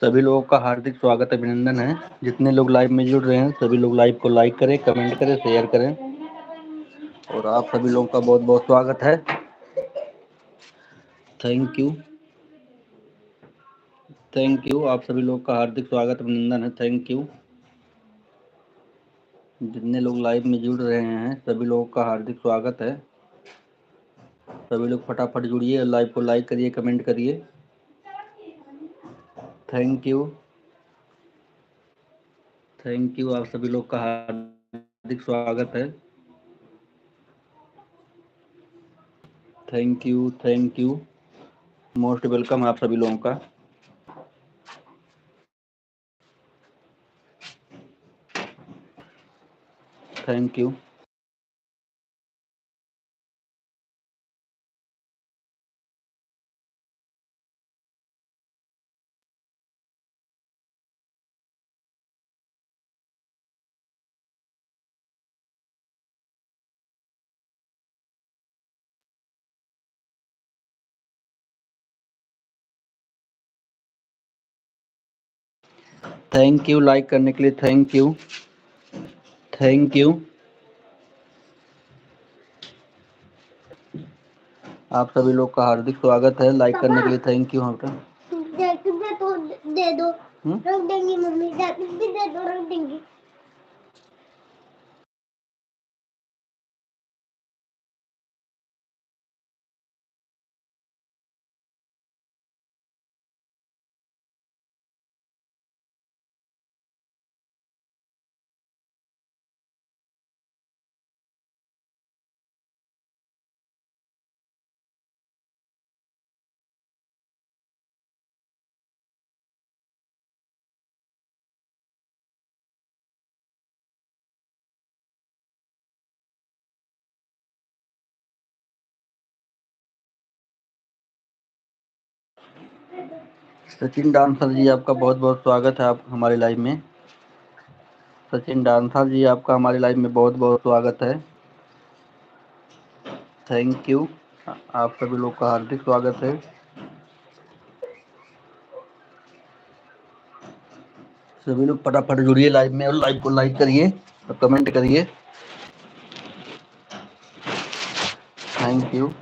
सभी लोगों का हार्दिक स्वागत अभिनंदन है। जितने लोग लाइव में जुड़ रहे हैं सभी लोग लाइव को लाइक करें, कमेंट करें, शेयर करें और आप सभी लोगों का बहुत बहुत स्वागत है। Thank you. आप सभी लोगों का हार्दिक स्वागत अभिनंदन है। Thank you. जितने लोग लाइव में जुड़ रहे हैं सभी लोगों का हार्दिक स्वागत है। सभी लोग फटाफट जुड़िए, लाइव को लाइक करिए, कमेंट करिए। Thank you. आप सभी लोग का हार्दिक स्वागत है। Thank you. मोस्ट वेलकम आप सभी लोगों का। Thank you. Thank you like करने के लिए। Thank you. आप सभी लोग का हार्दिक स्वागत है। लाइक करने के लिए थैंक यू। जैकेट तो दे दो, रख देंगी मम्मी। जैकेट भी दे दो, रख देंगी। सचिन डांसर जी आपका बहुत बहुत स्वागत है। आप हमारे लाइव में। सचिन डांसर जी आपका हमारे लाइव में बहुत बहुत स्वागत है। Thank you. आप सभी लोग का हार्दिक स्वागत है। सभी लोग फटाफट जुड़िए लाइव में और लाइव को लाइक करिए और कमेंट करिए। Thank you.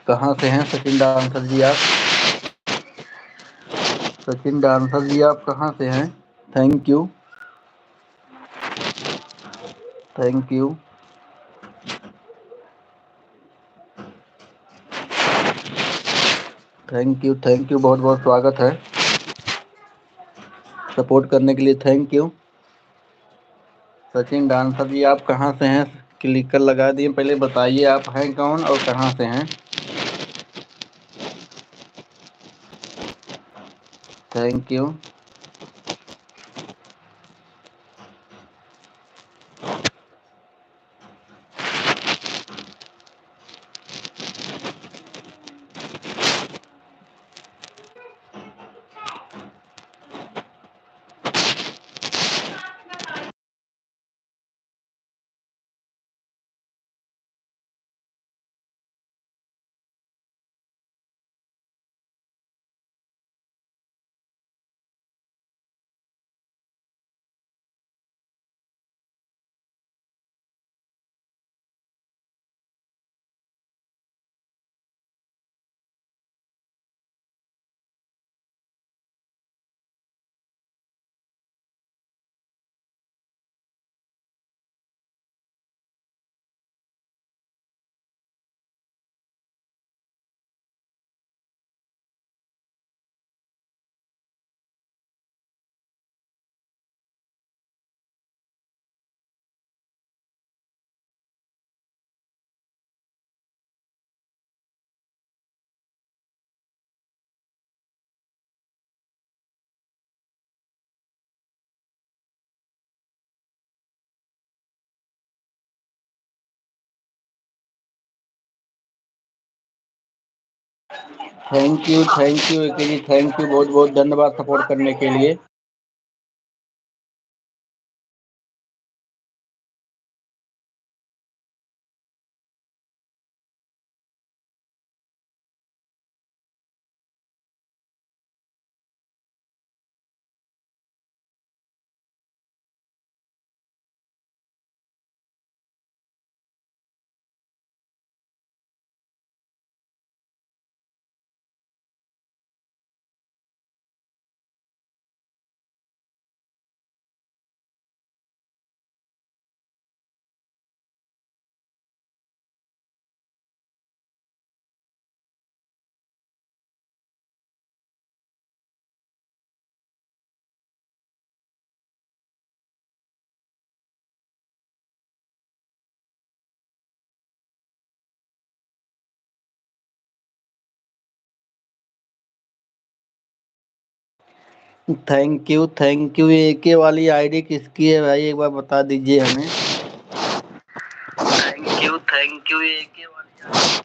कहाँ से हैं सचिन डांसर जी आप? सचिन डांसर जी आप कहाँ से हैं? Thank you. Thank you. Thank you. बहुत बहुत स्वागत है। सपोर्ट करने के लिए थैंक यू। सचिन डांसर जी आप कहाँ से हैं? क्लिक कर लगा दिए। पहले बताइए आप हैं कौन और कहाँ से हैं? Thank you. Thank you A K ji, thank you, बहुत बहुत धन्यवाद सपोर्ट करने के लिए। थैंक यू, एके वाली आईडी किसकी है भाई, एक बार बता दीजिए हमें। थैंक यू एके वाली,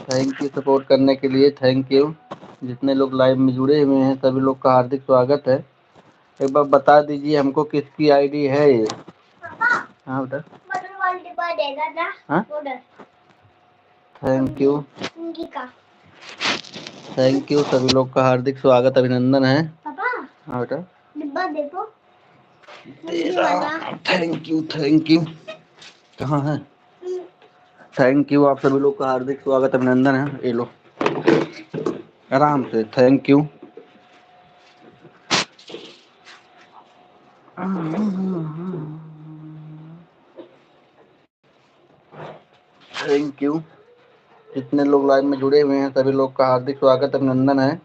थैंक यू सपोर्ट करने के लिए, थैंक यू। जितने लोग लाइव में जुड़े हुए हैं सभी लोग का हार्दिक स्वागत है। एक बार बता दीजिए हमको किसकी आईडी है ये। हाँ बेटा, हाँ? थैंक यू, थैंक यू, सभी लोग का हार्दिक स्वागत अभिनंदन है। हाँ बेटा, डिब्बा देखो, थैंक यू, कहाँ है? थैंक यू, आप सभी लोग का हार्दिक स्वागत अभिनंदन है। ये लो आराम से, थैंक यू। थैंक यू, जितने लोग लाइव में जुड़े हुए हैं सभी लोग का हार्दिक स्वागत अभिनंदन है।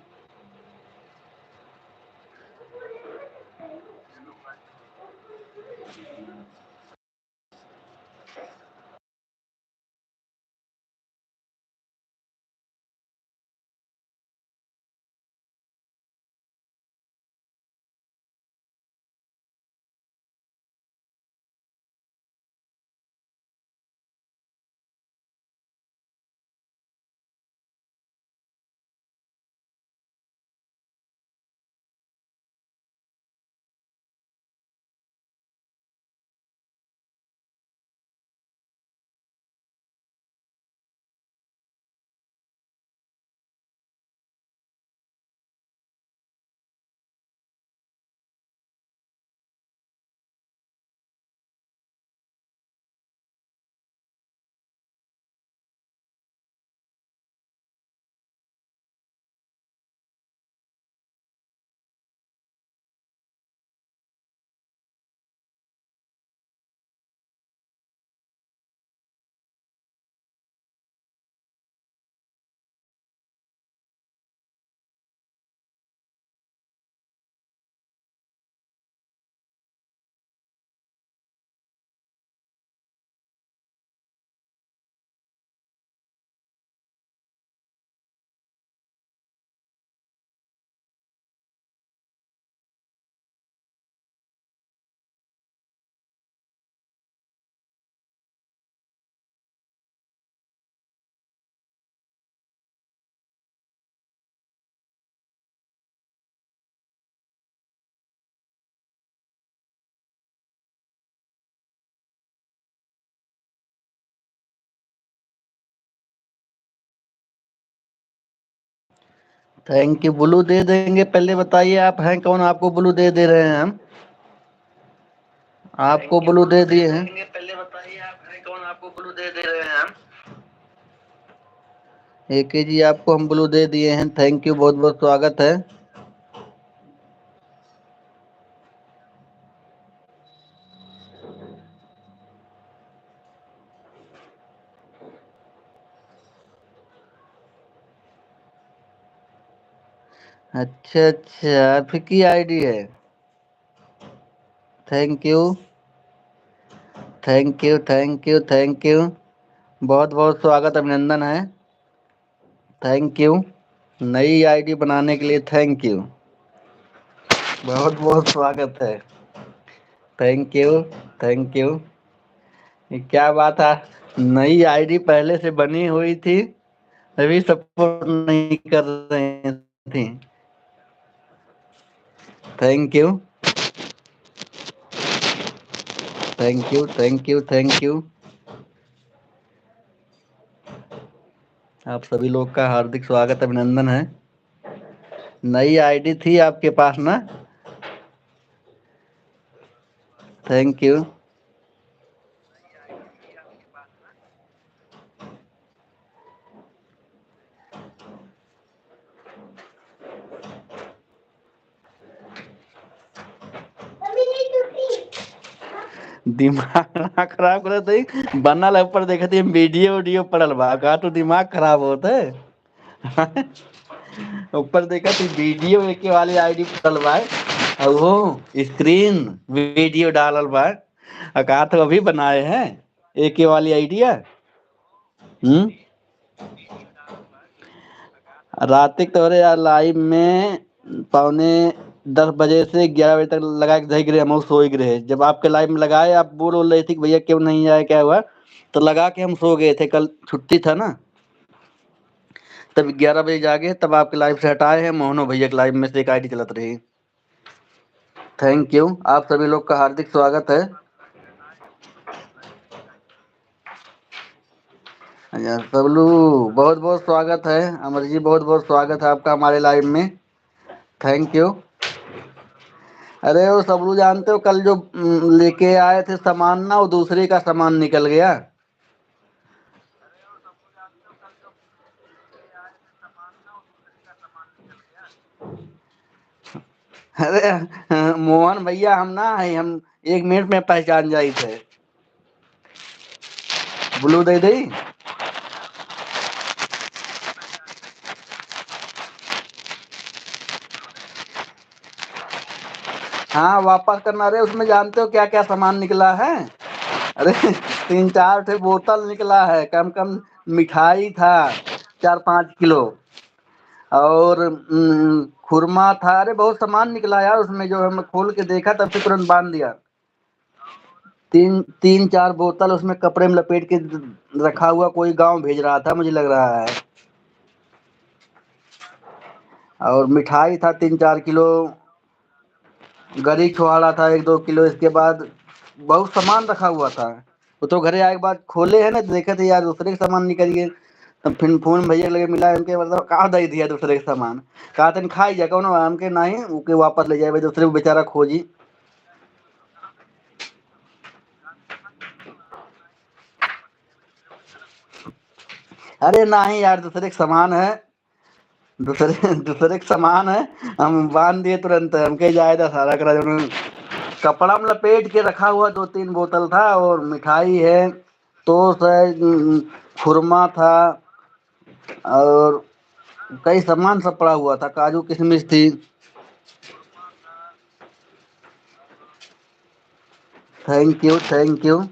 थैंक यू, ब्लू दे देंगे, पहले बताइए आप हैं कौन, आपको ब्लू दे रहे हैं हम, आपको ब्लू दे दिए हैं। पहले बताइए आप हैं कौन, आपको ब्लू दे रहे हैं हम। एके जी, आपको हम ब्लू दे दिए हैं, थैंक यू, बहुत बहुत स्वागत है। अच्छा अच्छा, आपकी आईडी है, thank you, thank you, thank you, thank you, बहुत बहुत स्वागत अभिनंदन है, थैंक यू। नई आईडी बनाने के लिए थैंक यू, बहुत बहुत स्वागत है, थैंक यू, थैंक यू। ये क्या बात है, नई आईडी पहले से बनी हुई थी, अभी सपोर्ट नहीं कर रहे थे। Thank you thank you thank you thank you. आप सभी लोग का हार्दिक स्वागत अभिनंदन है। नई आईडी थी आपके पास ना? Thank you. दिमाग ना खराब करे तो बनल है ऊपर देखे थे वीडियो वीडियो पड़ल बा का तो दिमाग खराब होता है। ऊपर देखा थी वीडियो एक वाली आईडी पड़ल बा और वो स्क्रीन वीडियो डालल बा का तो अभी बनाए हैं एक वाली आइडिया। रातिक तोरे यार लाइव में 9:45 से 11 बजे तक लगा के धई गिरे हम सो गिरे। जब आपके लाइव में लगाए आप बोल रहे थे कि भैया क्यों नहीं आया क्या हुआ, तो लगा के हम सो गए थे। कल छुट्टी था ना, तब 11 बजे जागे तब आपके लाइव से हटाए हैं। मोहनो भैया के लाइव में से एक आईडी चलत रही। Thank you. आप सभी लोग का हार्दिक स्वागत है। सबलू बहुत बहुत स्वागत है। अमर जी बहुत बहुत स्वागत है आपका हमारे लाइव में। Thank you. अरे वो सबलू जानते हो कल जो लेके आए थे सामान ना, वो दूसरे का सामान निकल गया। अरे मोहन भैया हम ना है, हम 1 मिनट में पहचान जाई थे। ब्लू दे दी। हाँ वापस करना। रहे उसमें जानते हो क्या क्या सामान निकला है? अरे 3-4 थे बोतल निकला है, कम कम मिठाई था 4-5 किलो, और खुरमा था। अरे बहुत सामान निकला यार उसमें, जो हम खोल के देखा तब से तुरंत बांध दिया। 3-4 बोतल उसमें कपड़े में लपेट के रखा हुआ, कोई गांव भेज रहा था मुझे लग रहा है। और मिठाई था 3-4 किलो, गरी छुहाड़ा था 1-2 किलो। इसके बाद बहुत सामान रखा हुआ था। वो तो घरे आए के बाद खोले है ना, देखे थे यार दूसरे के सामान निकल गए। तब फिर फोन भैया लगे मिला इनके, मतलब कहाँ दे दिया दूसरे के सामान। कहा तन खाई जा कौन हमके नहीं उके वापस ले जाए दूसरे को बेचारा खोजी। अरे नहीं यार दूसरे के सामान है, दूसरे दूसरे के सामान है। हम बांध दिए तुरंत, हमके जायदा सारा करा जो कपड़ा में लपेट के रखा हुआ 2-3 बोतल था, और मिठाई है, टोस्ट है, खुरमा था, और कई सामान सब पड़ा हुआ था, काजू किशमिश थी। Thank you thank you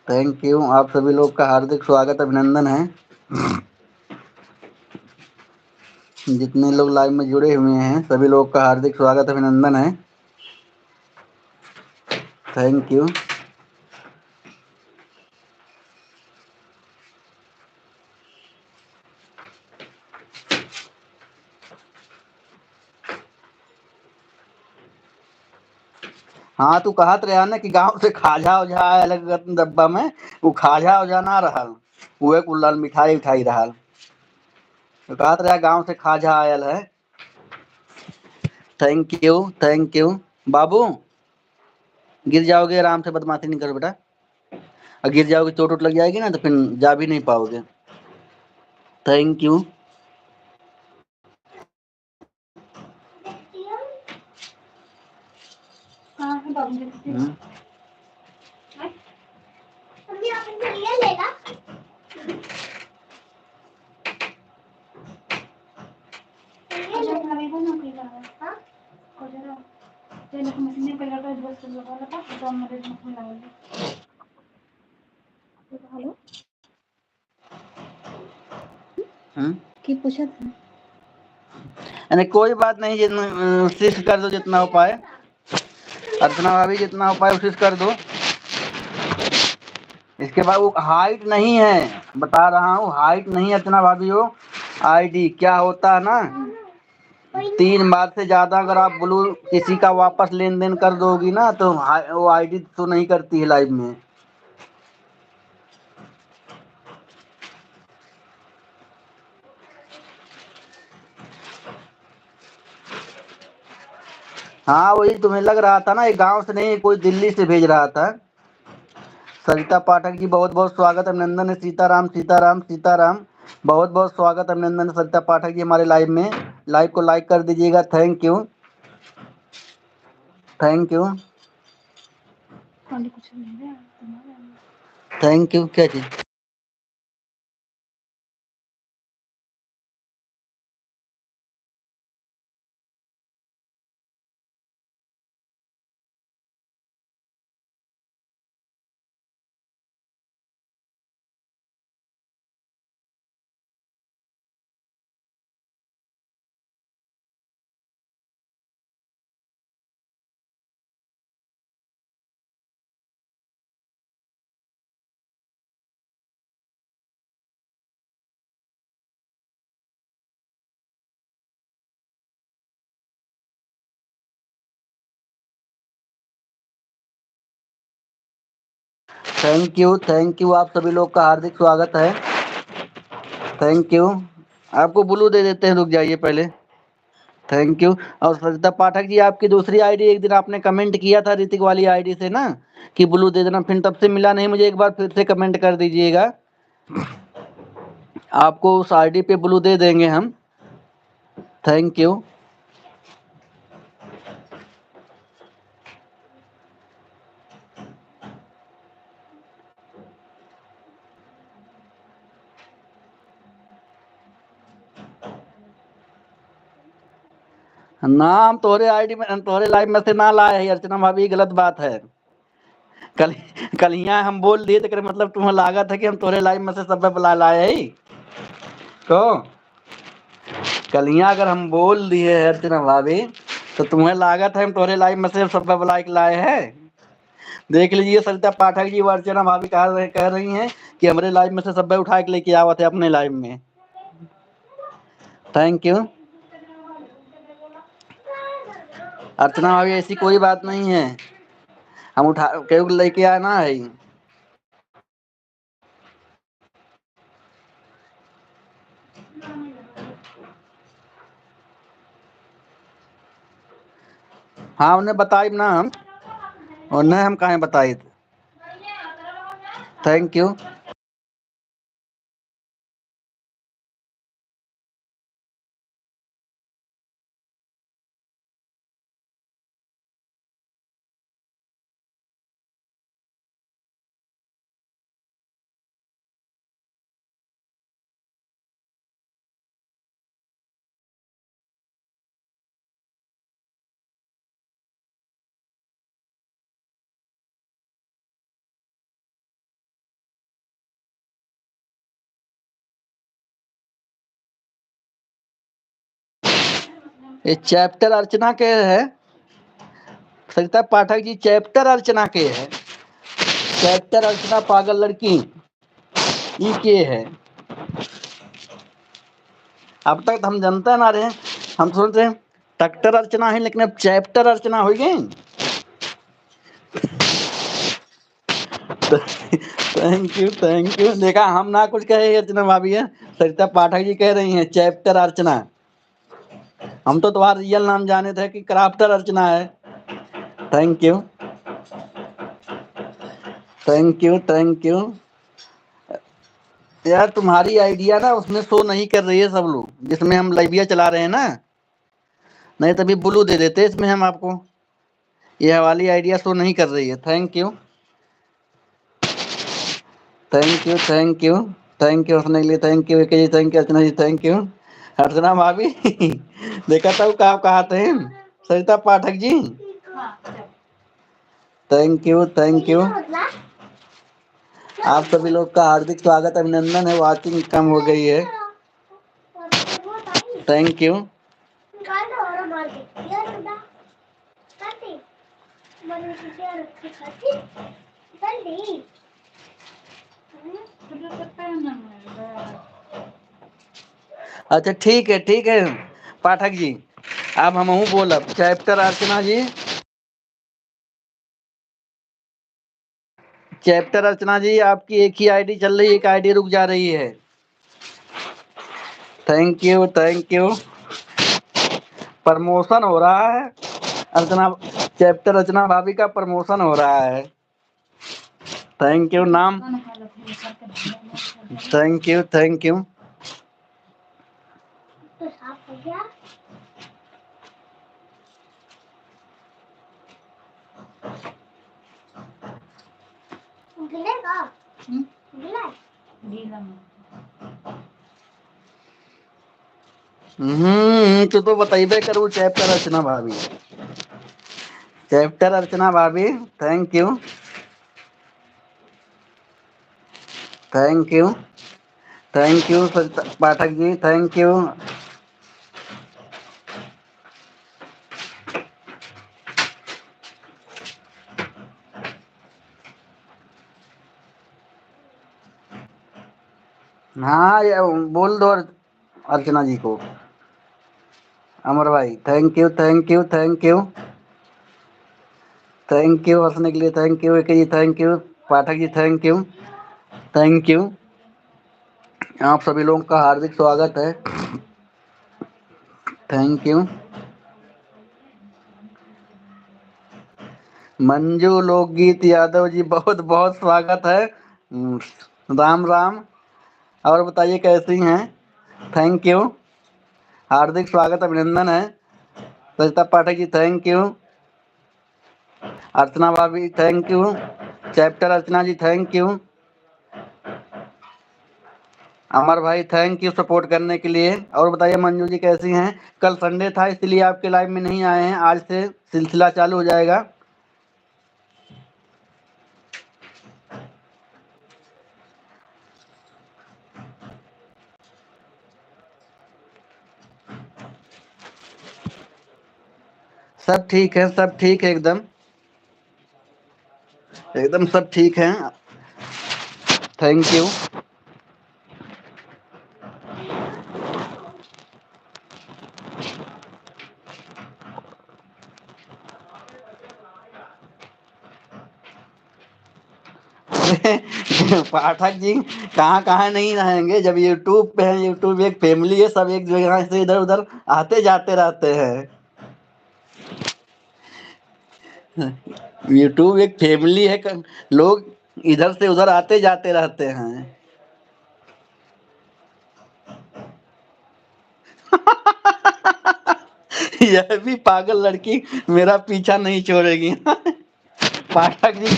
thank you. आप सभी लोग का हार्दिक स्वागत अभिनंदन है। जितने लोग लाइव में जुड़े हुए हैं सभी लोग का हार्दिक स्वागत अभिनंदन है। Thank you. हाँ तू कहत रहा ना कि गांव से खाजा उजा अलग डब्बा में, वो खाजा उजा ना रहल, उहे कुल मिठाई उठाई रहल। तो कहत रहा गांव से खाजा आयल है। Thank you thank you. बाबू गिर जाओगे, आराम से बदमाशी नहीं करो बेटा। और गिर जाओगे चोट वोट लग जाएगी ना तो फिर जा भी नहीं पाओगे। Thank you. की पूछा था? अरे कोई बात नहीं, जितना कोशिश कर दो जितना हो पाए। अर्चना भाभी जितना हो पाए कोशिश कर दो। इसके बाद वो हाइट नहीं है, बता रहा हूँ, हाइट नहीं है इतना भाभी हो। आईडी क्या होता है ना, 3 बार से ज्यादा अगर आप ब्लू किसी का वापस लेन देन कर दोगी ना तो वो आईडी तो नहीं करती है लाइव में। हाँ वही तुम्हें लग रहा था ना, एक गांव से नहीं, कोई दिल्ली से भेज रहा था। सरिता पाठक जी बहुत बहुत स्वागत, अभिनंदन है। सीताराम सीताराम सीताराम, बहुत बहुत स्वागत, अभिनंदन है सरिता पाठक जी हमारे लाइव में। लाइव को लाइक कर दीजिएगा, thank you thank you thank you. क्या चीज? थैंक यू, आप सभी लोग का हार्दिक स्वागत है, थैंक यू। आपको ब्लू दे देते हैं, रुक जाइए पहले, थैंक यू। और सरिता पाठक जी आपकी दूसरी आईडी, एक दिन आपने कमेंट किया था ऋतिक वाली आईडी से ना कि ब्लू दे देना, फिर तब से मिला नहीं मुझे, एक बार फिर से कमेंट कर दीजिएगा, आपको उस आईडी पे ब्लू दे देंगे हम, थैंक यू। नाम तोहरे आईडी में, तोहरे लाइव में से ना लाए है अर्चना भाभी, गलत बात है। कल कल यहाँ हम बोल दिए तो मतलब तुम्हें लागत है कि हम तोहरे लाइव में से सब बुला लाए है तो कल यहाँ अगर हम बोल दिए है अर्चना भाभी तो तुम्हें लागत है हम तोहरे लाइव में से सब बुला के लाए हैं। देख लीजिए सरिता पाठक जी, अर्चना भाभी कह रही हैं कि हमारे लाइव में से सब उठा के लेके आवा थे अपने लाइव में, थैंक यू। अर्चना भाभी ऐसी कोई बात नहीं है, हम उठा के लेके आना है। हाँ उन्हें बताई ना हम, उन्हें हम कहाँ बताई, थैंक यू। ये चैप्टर अर्चना के है, सरिता पाठक जी चैप्टर अर्चना के है, चैप्टर अर्चना पागल लड़की ई के है। अब तक हम जानते ना रहे, हम सोच रहे ट्रैक्टर अर्चना है लेकिन अब चैप्टर अर्चना हो गई। थैंक यू, देखा हम ना कुछ कहे अर्चना भाभी है, सरिता पाठक जी कह रही हैं चैप्टर अर्चना, हम तो तुम्हारा रियल नाम जाने थे कि क्राफ्टर अर्चना है, thank you thank you thank you. यार तुम्हारी आइडिया ना उसमें शो नहीं कर रही है सब लोग, जिसमें हम लाइविया चला रहे हैं ना, नहीं तभी ब्लू दे देते इसमें हम आपको, ये वाली आइडिया शो नहीं कर रही है, thank you thank you thank you thank you हंसने के लिए, थैंक यू जी, thank you Archana ji, thank you. Archana भाभी देखा था क्या कहा थे सरिता पाठक जी, थैंक यू। आप सभी लोग का हार्दिक स्वागत, अभिनंदन है, वाचिंग कम हो गई है, थैंक यू। अच्छा ठीक है पाठक जी। अब हम बोलब चैप्टर अर्चना जी, चैप्टर अर्चना जी आपकी एक ही आईडी चल रही है, एक आईडी रुक जा रही है। Thank you thank you. Promotion हो रहा है अर्चना, चैप्टर अर्चना भाभी का प्रमोशन हो रहा है। थैंक यू नाम, थैंक यू थैंक यू। तो बताइए करूँ चैप्टर अर्चना भाभी, चैप्टर अर्चना भाभी thank you thank you thank you Pathak ji thank you. हाँ ये बोल दो अर्चना जी को। अमर भाई thank you thank you thank you thank you हंसने के लिए थैंक यू, एक जी thank you, Pathak ji thank you thank you. आप सभी लोगों का हार्दिक स्वागत है। Thank you. मंजू लोकगीत यादव जी बहुत बहुत स्वागत है। राम राम। और बताइए कैसी हैं? थैंक यू, हार्दिक स्वागत अभिनंदन है। सरिता पाठक जी थैंक यू, अर्चना भाभी थैंक यू, चैप्टर अर्चना जी थैंक यू, अमर भाई थैंक यू सपोर्ट करने के लिए। और बताइए मंजू जी कैसी हैं? कल संडे था इसलिए आपके लाइव में नहीं आए हैं, आज से सिलसिला चालू हो जाएगा। सब ठीक है, सब ठीक है, एकदम एकदम सब ठीक है। Thank you. पाठक जी कहाँ कहाँ नहीं रहेंगे, जब यूट्यूब पे है, यूट्यूब एक फैमिली है, सब एक जगह से इधर उधर आते जाते रहते हैं। यूट्यूब एक फैमिली है, लोग इधर से उधर आते जाते रहते हैं। यह भी पागल लड़की मेरा पीछा नहीं छोड़ेगी। पाठक जी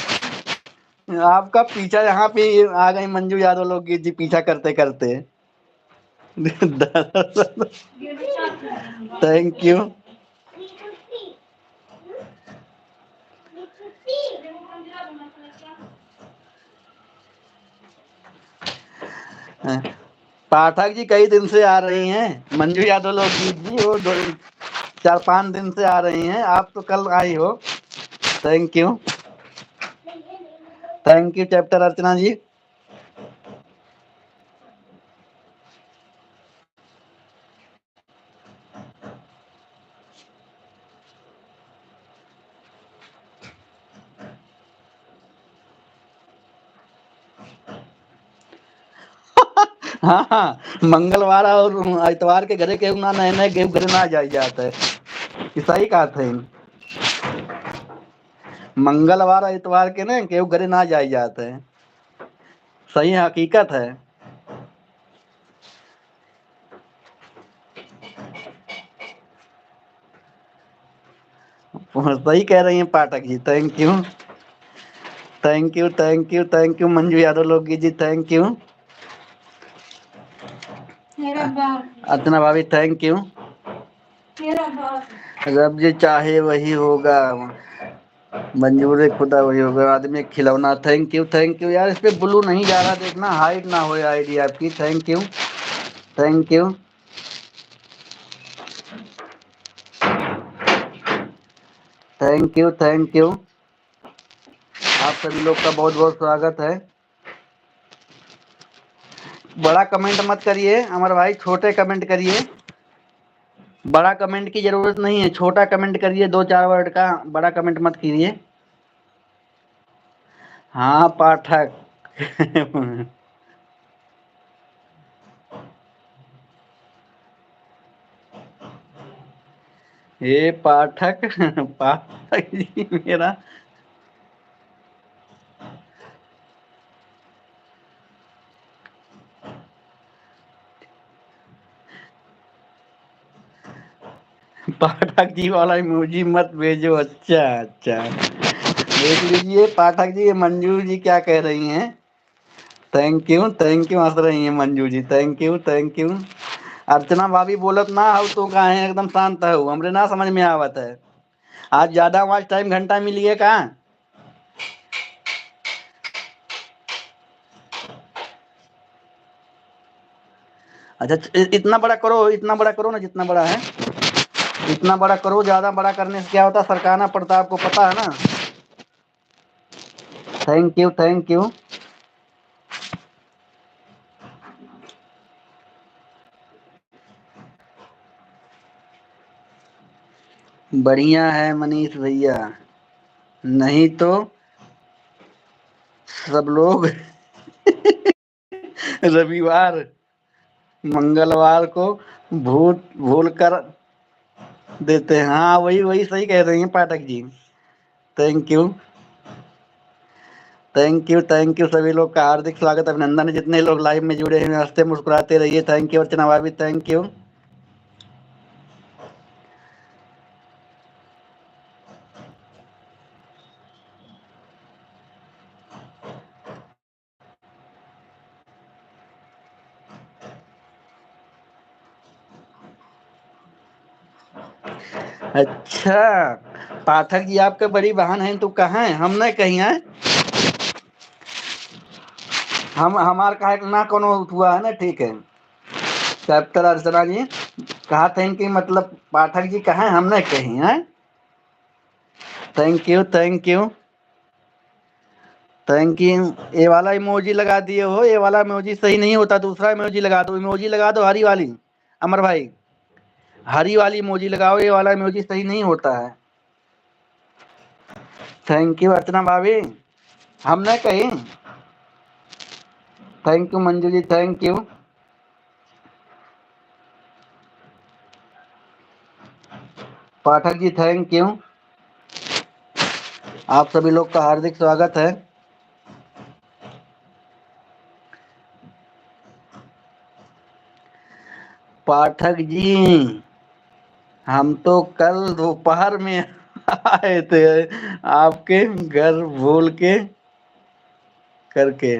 आपका पीछा यहाँ पे आ गई मंजू यादव लोग जी पीछा करते करते। Thank you. पाठक जी कई दिन से आ रही हैं मंजू यादव लोग जी, वो 4-5 दिन से आ रही हैं, आप तो कल आई हो। थैंक यू थैंक यू चैप्टर अर्चना जी। हाँ हाँ, मंगलवार और इतवार के घरे केहू ना नए नए केहू घरे ना जाई जात है, सही कहा थे। मंगलवार और इतवार के ना केहू घरे ना जाई जात है, सही हकीकत है। सही कह रही हैं Pathak ji thank you thank you thank you thank you Manju Yadav लोगी जी थैंक यू, अर्चना भाभी थैंक यू। रब जी चाहे वही होगा, मंजूर खुदा वही होगा, आदमी एक खिलौना। थैंक यू यार, इस पे ब्लू नहीं जा रहा, देखना हाइड ना हो आईडी आपकी। Thank you thank you thank you thank you. आप सभी लोग का बहुत बहुत स्वागत है। बड़ा कमेंट मत करिए अमर भाई, छोटे कमेंट करिए। बड़ा कमेंट की जरूरत नहीं है, छोटा कमेंट करिए 2-4 वर्ड का, बड़ा कमेंट मत कीजिए। हाँ पाठक। हे पाठक। पाठक जी मेरा। पाठक जी वाला इमोजी मत भेजो। अच्छा अच्छा, देख लीजिए पाठक जी, मंजू जी क्या कह रही हैं। थैंक यू हंस रही हैं मंजू जी, थैंक यू। अर्चना भाभी बोलत ना हो तो का है, एकदम शांत हो, हमरे ना समझ में आवत है। आज ज्यादा आज टाइम घंटा मिलिए का। अच्छा इतना बड़ा करो, इतना बड़ा करो ना, जितना बड़ा है इतना बड़ा करो। ज्यादा बड़ा करने से क्या होता है, सरकाना पड़ता है, आपको पता है ना। Thank you. बढ़िया है मनीष भैया। नहीं तो सब लोग रविवार मंगलवार को भूल कर देते हैं। हाँ वही वही सही कह रही हैं Pathak ji. Thank you thank you सभी लोग का हार्दिक स्वागत अभिनंदन है। जितने लोग लाइव में जुड़े हैं हंसते मुस्कुराते रहिए। थैंक यू अर्चना भाभी, थैंक यू। अच्छा पाठक जी आपके बड़ी बहन है तो कहाँ है, हम नहीं कहीं है। हम हमार का ना कोनो हुआ है ना, ठीक है। कैप्टन अर्चना जी कहा थे कि मतलब पाठक जी कहाँ है, हम नहीं कहीं है। Thank you. ये वाला इमोजी लगा दिए हो, ये वाला इमोजी सही नहीं होता, दूसरा इमोजी लगा दो, इमोजी लगा दो हरी वाली। अमर भाई हरी वाली इमोजी लगाओ, ये वाला इमोजी सही नहीं होता है। थैंक यू अर्चना भाभी, हमने कही। Thank you Manju ji, thank you. Pathak ji thank you. आप सभी लोग का हार्दिक स्वागत है। पाठक जी हम तो कल दोपहर में आए थे आपके घर भूल के करके।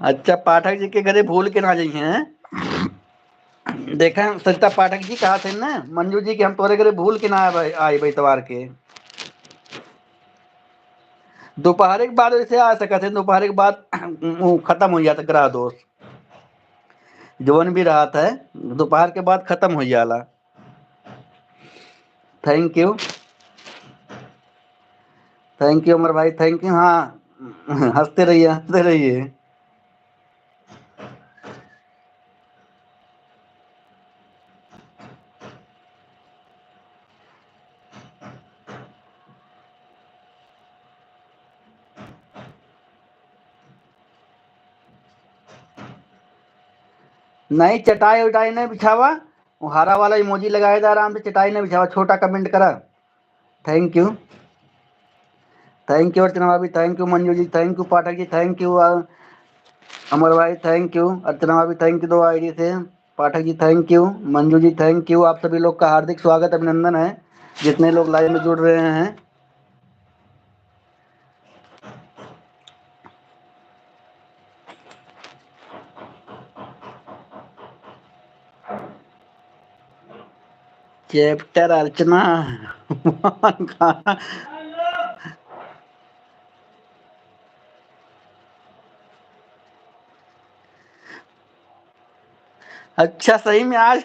अच्छा पाठक जी के घरे भूल के ना जाइए हैं। देखा सरिता पाठक जी कहा थे ना मंजू जी की हम तोरे घरे भूल के ना आए भाई तवार के। दोपहर के बाद वैसे आ सका थे, दोपहर के बाद खत्म हो जाता ग्रह दोष जोन भी रहा था, दोपहर के बाद खत्म हो जाला। थैंक यू अमर भाई, थैंक यू। हाँ हंसते रहिए हंसते रहिए। नहीं चटाई उटाई नहीं बिछावा, वो हरा वाला इमोजी लगाया था, आराम से चटाई नहीं बिछावा, छोटा कमेंट करा। थैंक यू अर्चना भाभी, thank you Manju ji, thank you Pathak ji, thank you Amar भाई, थैंक यू अर्चना भाभी, थैंक यू 2 आईडी से। Pathak ji thank you, Manju ji thank you. आप सभी लोग का हार्दिक स्वागत अभिनंदन है, जितने लोग लाइव में जुड़ रहे हैं। चैप्टर अर्चना अच्छा सही में आज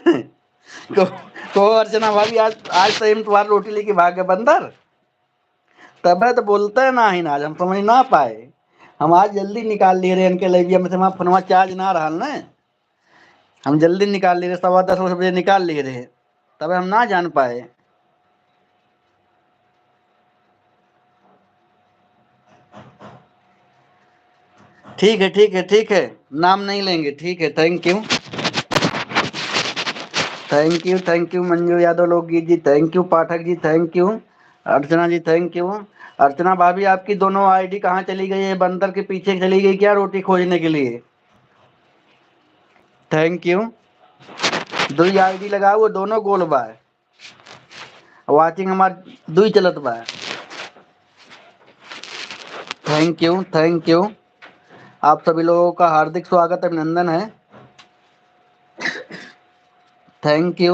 को अर्चना भाभी आज सही में तुम्हारी रोटी लेके भाग गए बंदर। तब तो बोलते है ना ही ना, आज हम समझ ना पाए। हम आज जल्दी निकाल लिए रहे इनके लिए में से फोनवा चार्ज ना रहा ना, हम जल्दी निकाल लिए रहे, 10:15 बजे निकाल लिए रहे, तब हम ना जान पाए। ठीक है ठीक है ठीक है, नाम नहीं लेंगे, ठीक है। Thank you thank you Manju Yadav लोकगीत ji, thank you Pathak ji, thank you Archana ji, thank you. Archana भाभी आपकी दोनों आईडी कहाँ चली गई है? बंदर के पीछे चली गई क्या रोटी खोजने के लिए? Thank you. दुई आईडी लगाओ, वो दोनों गोल बा, वाचिंग हमार दुई चलत बा। Thank you thank you. आप सभी लोगों का हार्दिक स्वागत अभिनंदन है। Thank you.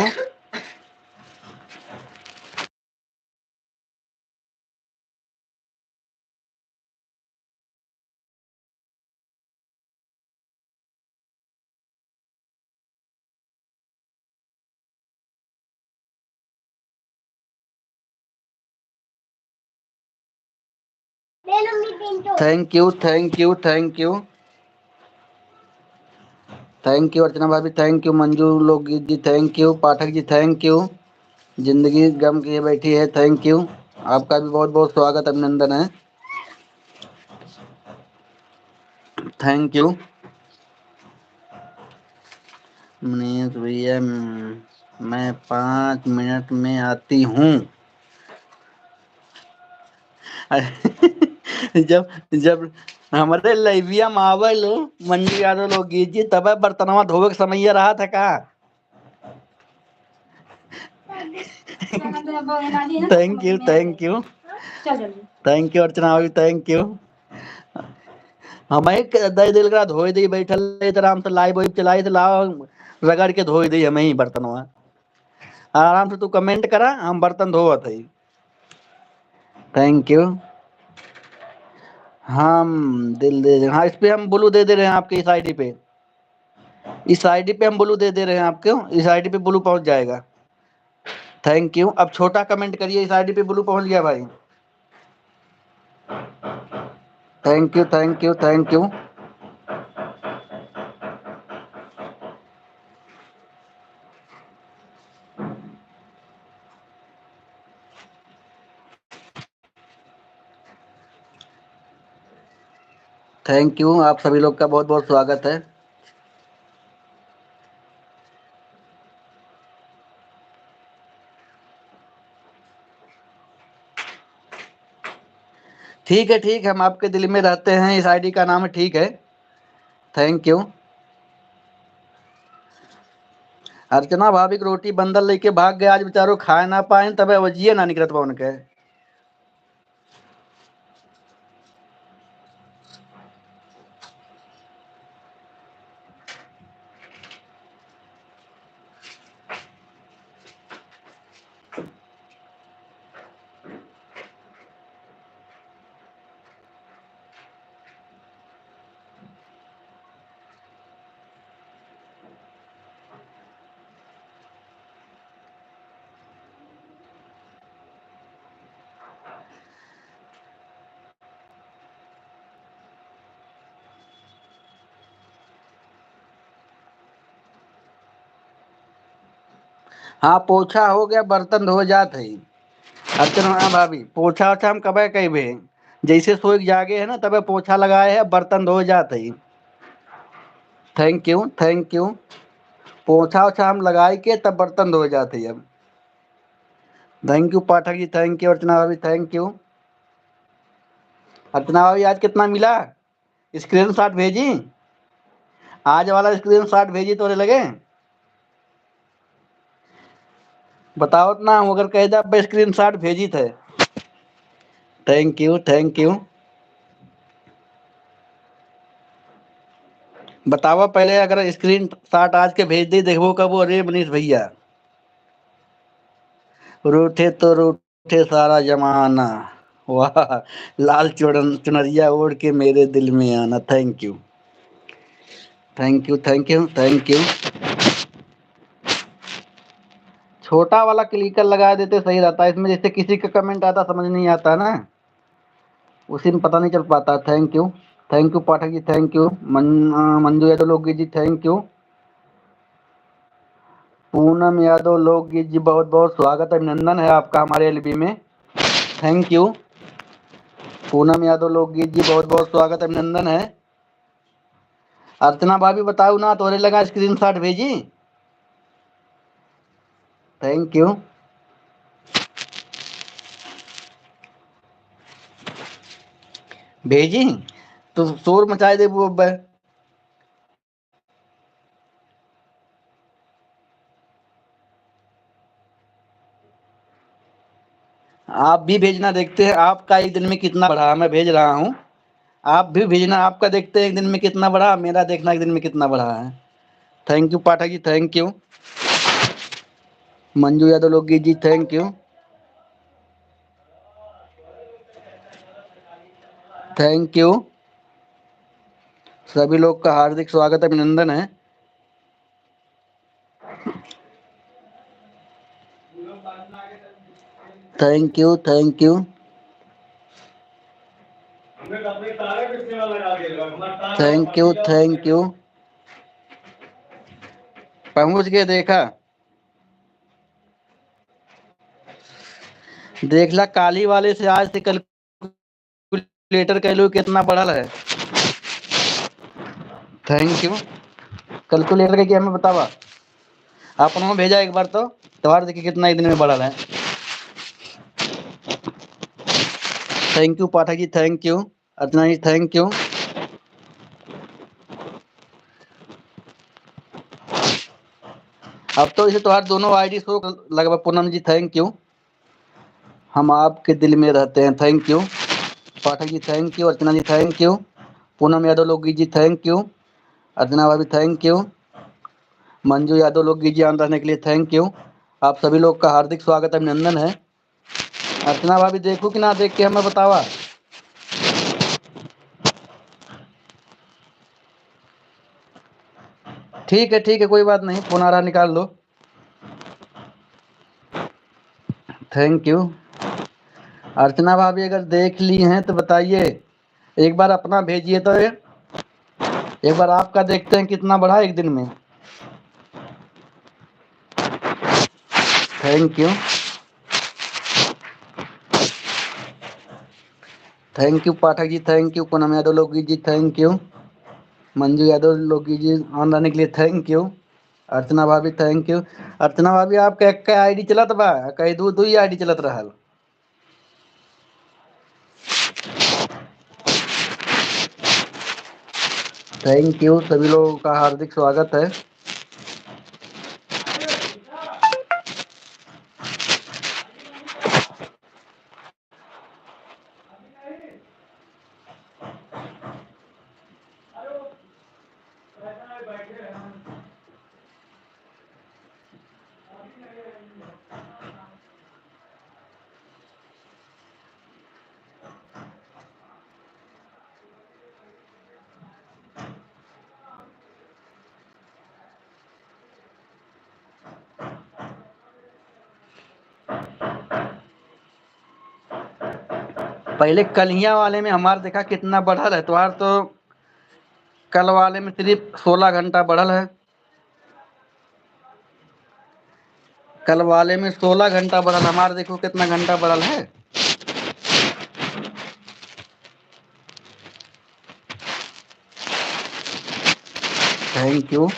Thank you thank you thank you thank you Archana भाभी, थैंक यू मंजू लोकगीत ji, thank you Pathak ji, thank you. जिंदगी गम किए बैठी है, थैंक यू। आपका भी बहुत बहुत स्वागत अभिनंदन है। थैंक यू मनीष भैया, मैं 5 मिनट में आती हूँ। जब जब हमारे लैबिया मावल मंजू यादव लोकगीत जी, तब बर्तनवा धोवे के समय रहा था का? Thank you thank you thank you Archana भाभी, थैंक यू। हमें दे दिल करा धोई दी, बैठल आराम से लाइव वाइव चलाई, तो लाओ रगड़ के धोई दी हमें ही बर्तनवा। आराम से तू कमेंट करा, हम बर्तन धोवत है। Thank you. हम दिल दे रहे, हाँ इस पे हम ब्लू दे दे रहे हैं आपके इस आईडी पे, इस आईडी पे हम ब्लू दे दे रहे हैं आपको, इस आईडी पे ब्लू पहुंच जाएगा। Thank you. अब छोटा कमेंट करिए, इस आईडी पे ब्लू पहुंच गया भाई। Thank you thank you thank you thank you. आप सभी लोग का बहुत बहुत स्वागत है। ठीक है ठीक है, हम आपके दिल में रहते हैं, इस आईडी का नाम है, ठीक है। Thank you. अर्चना भाभी की रोटी बंदर लेके भाग गए, आज बेचारो खाए ना पाए, तब वजिए ना निकलत बा उनके। हाँ पोछा हो गया, बर्तन धो जात है। अर्चना भाभी पोछा ओछा हम कब कहबे, जैसे सोई जागे है ना तब पोछा लगाए है, बर्तन धो जात है। Thank you thank you. पोछा ओछा हम लगाए के तब बर्तन धो जाते हैं अब। Thank you Pathak ji, thank you Archana भाभी, थैंक यू। अर्चना भाभी आज कितना मिला? स्क्रीन शॉट भेजी, आज वाला स्क्रीन शॉट भेजी तोरे लगे, बताओ ना, हम अगर कह दे स्क्रीन शॉट भेजी थे। Thank you thank you. बतावा पहले, अगर स्क्रीन शॉट आज के भेज दी, देखो कब, अरे मनीष भैया रूठे तो रूठे सारा जमाना, वाह लाल चुनरिया ओढ़ के मेरे दिल में आना। Thank you thank you thank you thank you. छोटा वाला क्लिकर लगा देते सही रहता है, इसमें जैसे किसी का कमेंट आता समझ नहीं आता ना। उसी में पता नहीं चल पाता। Thank you Pathak ji, thank you. Manju Yadav लोकगीत जी थैंक यू। पूनम यादव लोकगीत जी बहुत बहुत स्वागत, अभिनंदन है आपका हमारे एलबी में। Thank you. पूनम यादव लोकगीत जी बहुत बहुत स्वागत, अभिनंदन है। अर्चना भाभी बताओ ना, तोरे लगा स्क्रीनशॉट भेजी। Thank you. भेजी तो शोर मचाए दे वो। आप भी भेजना, देखते हैं आपका एक दिन में कितना बढ़ा। मैं भेज रहा हूँ, आप भी भेजना। आपका देखते हैं एक दिन में कितना बढ़ा, मेरा देखना एक दिन में कितना बढ़ा है। Thank you Pathak ji, thank you. Manju Yadav लोकगीत ji thank you. Thank you. सभी लोग का हार्दिक स्वागत, अभिनंदन है। Thank you, thank you. Thank you, thank you. पहुंच के देखा, देख ला काली वाले से आज से कैलकुलेटर कह लो कितना बढ़ल है। Thank you. कैलकुलेटर के क्या हमें बतावा, आपने भेजा एक बार तो त्योहार देखिए कितना एक दिन में बढ़ल है। Thank you Pathak ji, thank you. Archana ji thank you. अब तो इसे तुम्हारे दोनों आईडी शो लगभग। Poonam ji thank you. हम आपके दिल में रहते हैं, thank you. Pathak ji thank you. Archana ji thank you. Poonam Yadav लोकगीत जी थैंक यू। अर्चना भाभी थैंक यू। मंजू यादव लोकगीत जी ऑन रहने के लिए थैंक यू। आप सभी लोग का हार्दिक स्वागत, अभिनंदन है। अर्चना भाभी देखो कि ना देख के हमें बतावा। ठीक है कोई बात नहीं, फोन आ रहा निकाल लो। Thank you. अर्चना भाभी अगर देख ली हैं तो बताइए, एक बार अपना भेजिए तो एक बार आपका देखते हैं कितना बढ़ा एक दिन में। Thank you. Thank you Pathak ji, thank you. Poonam Yadav लोकगीत जी थैंक यू। मंजू यादव लोकगीत जी ऑन रहने के लिए थैंक यू। अर्चना भाभी थैंक यू। अर्चना भाभी आपका एक आईडी चलत बा, कहीं दू ही आईडी चलत रहल। थैंक यू, सभी लोगों का हार्दिक स्वागत है। पहले कलिया वाले में हमारा देखा कितना बढ़ल है, तुम्हार तो कल वाले में सिर्फ 16 घंटा बढ़ल है। कल वाले में 16 घंटा बढ़ल, हमारा देखो कितना घंटा बढ़ल है। Thank you.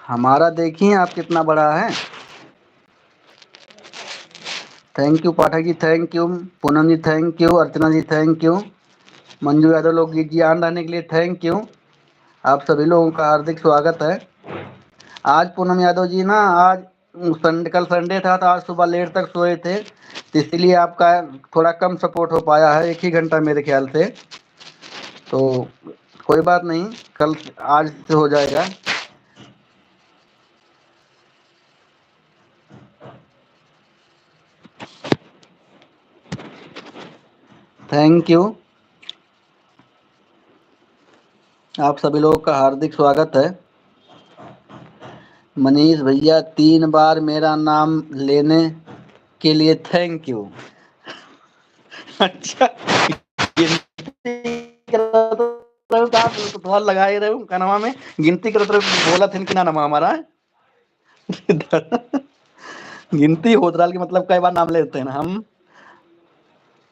हमारा देखिए आप कितना बड़ा है। Thank you Pathak ji, thank you. Poonam ji thank you. Archana ji thank you. Manju Yadav लोकगीत जी ऑन रहने के लिए थैंक यू। आप सभी लोगों का हार्दिक स्वागत है। आज पूनम यादव जी ना, आज कल संडे था तो आज सुबह लेट तक सोए थे, तो इसीलिए आपका थोड़ा कम सपोर्ट हो पाया है, 1 ही घंटा मेरे ख्याल से। तो कोई बात नहीं, कल आज से हो जाएगा। Thank you. आप सभी लोगों का हार्दिक स्वागत है। मनीष भैया 3 बार मेरा नाम लेने के लिए थैंक यू। अच्छा, तो लगाए रहे कनवा में गिनती करो तो बोला थे कि ना नाम हमारा गिनती होत रहा कि मतलब कई बार नाम लेते हैं ना हम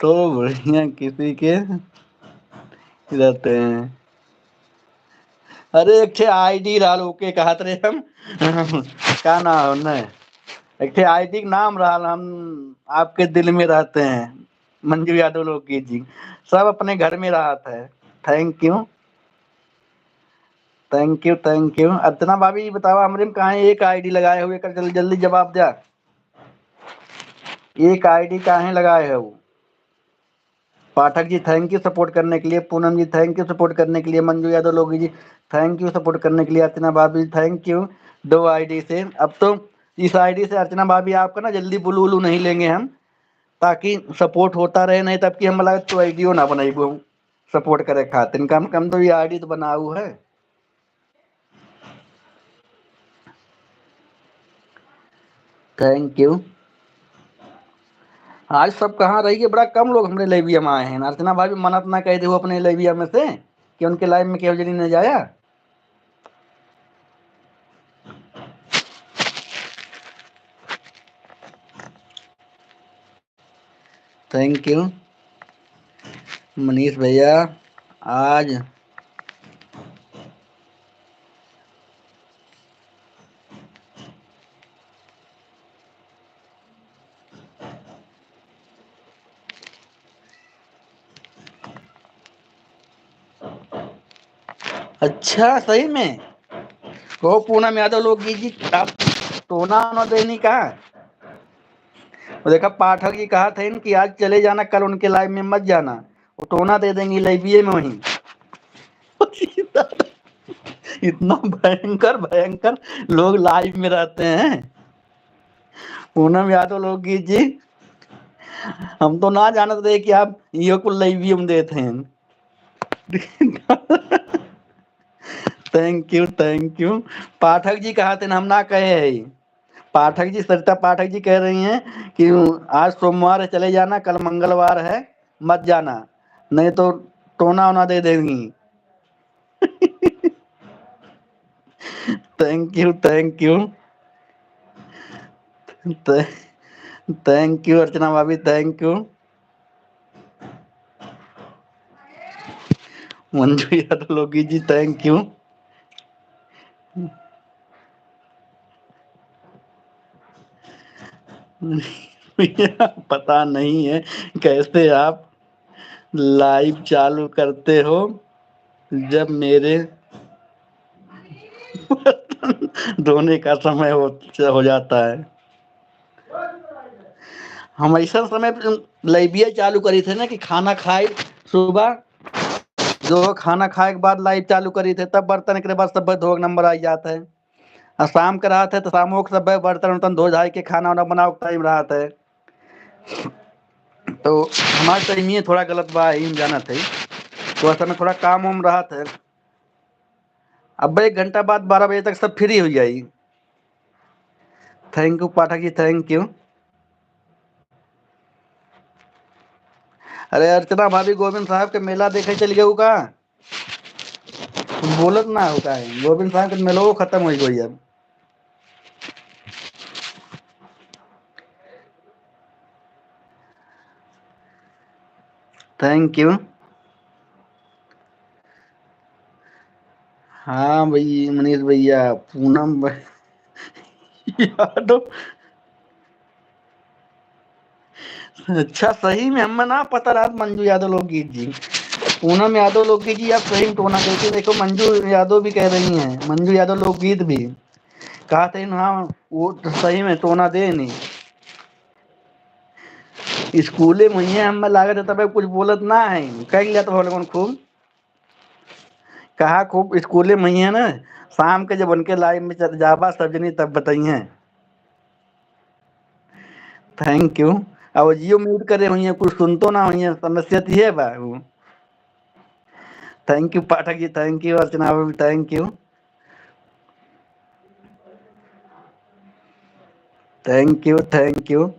तो बढ़िया किसी के रहते हैं। अरे एक आईडी रहा ओके कहत रहे हम क्या नाम है एक आईडी नाम रहा हम आपके दिल में रहते हैं मंजू यादव लोकी जी सब अपने घर में रहा था। Thank you thank you thank you. Archana भाभी बताओ हमरे में कहा एक आईडी लगाए हुए कर जल्दी जल्दी जवाब दिया। एक आईडी कहाँ लगाए है वो। पाठक जी थैंक यू सपोर्ट करने के लिए। Poonam ji thank you support करने के लिए। मंजू यादव लोगी जी थैंक यू सपोर्ट करने के लिए। अर्चना भाभी थैंक यू। 2 आईडी से अब तो इस आईडी से अर्चना भाभी आपका ना जल्दी बुलू उलू नहीं लेंगे हम ताकि सपोर्ट होता रहे नहीं तब कि हम लगा तो आईडियो ना बनाई वो सपोर्ट करे खातिर कम कम तो ये आईडी तो बनाऊ है। Thank you. आज सब कहाँ रही है बड़ा कम लोग हमारे लाइबिया में आए हैं। अर्चना भाभी मन्नत ना कह दे वो अपने लाइबिया में से कि उनके लाइव में केवल जनी न जाया। थैंक यू मनीष भैया। आज अच्छा सही में कहो पूनम यादव लोग जी आप टोना न देनी कहा। देखा पाठक जी कहा थे कि आज चले जाना कल उनके लाइव में मत जाना वो टोना दे देंगी लाइबिये में वहीं इतना भयंकर भयंकर लोग लाइव में रहते हैं। पूनम यादव लोग जी हम तो ना जानते थे कि आप ये को लाइबिये में देते हैं। Thank you. पाठक जी कहा थे हम ना कहे है। पाठक जी सरिता पाठक जी कह रही हैं कि आज सोमवार है चले जाना कल मंगलवार है मत जाना नहीं तो टोना ओना दे देंगी। Thank you thank you Archana भाभी थैंक यू। मंजू यादव लोगी जी थैंक यू। पता नहीं है कैसे आप लाइव चालू करते हो जब मेरे धोने का समय हो जाता है। हम ऐसा समय लाइबिया चालू करी थे ना कि खाना खाए सुबह जो खाना खाए के बाद लाइव चालू करी थे तब बर्तन के बाद सब धो नंबर आ जाता है। और शाम के रहा थे तो शामों को सब बर्तन वर्तन धो जाए के खाना वाना बनाओ टाइम रहा था तो हमारे टाइम ये थोड़ा गलत बा ही जाना था तो असल में थोड़ा काम वाम रहा था। अब 1 घंटा बाद 12 बजे तक सब फ्री हो जाएगी। Thank you Pathak ji thank you. अरे अर्चना भाभी गोविंद साहब के मेला देखे चल गए का बोलत ना होता है गोविंद साहब के मेलो खत्म हो गई अब। Thank you. हाँ भाई मनीष भैया पूनम यादव अच्छा सही में हमें ना पता रहा मंजू यादव लोकगीत जी। पूनम यादव लोकगीत जी आप सही में टोना देते देखो मंजू यादव भी कह रही हैं मंजू यादव लोकगीत भी कहा थे हाँ वो तो सही में टोना दे नहीं स्कूले में हमें लागत है तब कुछ बोलत ना है कह लिया तो लोगन खूब कहा खूब स्कूले में है ना शाम के जब उनके लाइव में जाबा सजनी तब बताइए। Thank you. अब जियो म्यूट करे हुई है कुछ सुन तो ना हुई है समस्या थी है बाबू। Thank you Pathak ji thank you Archana thank you thank you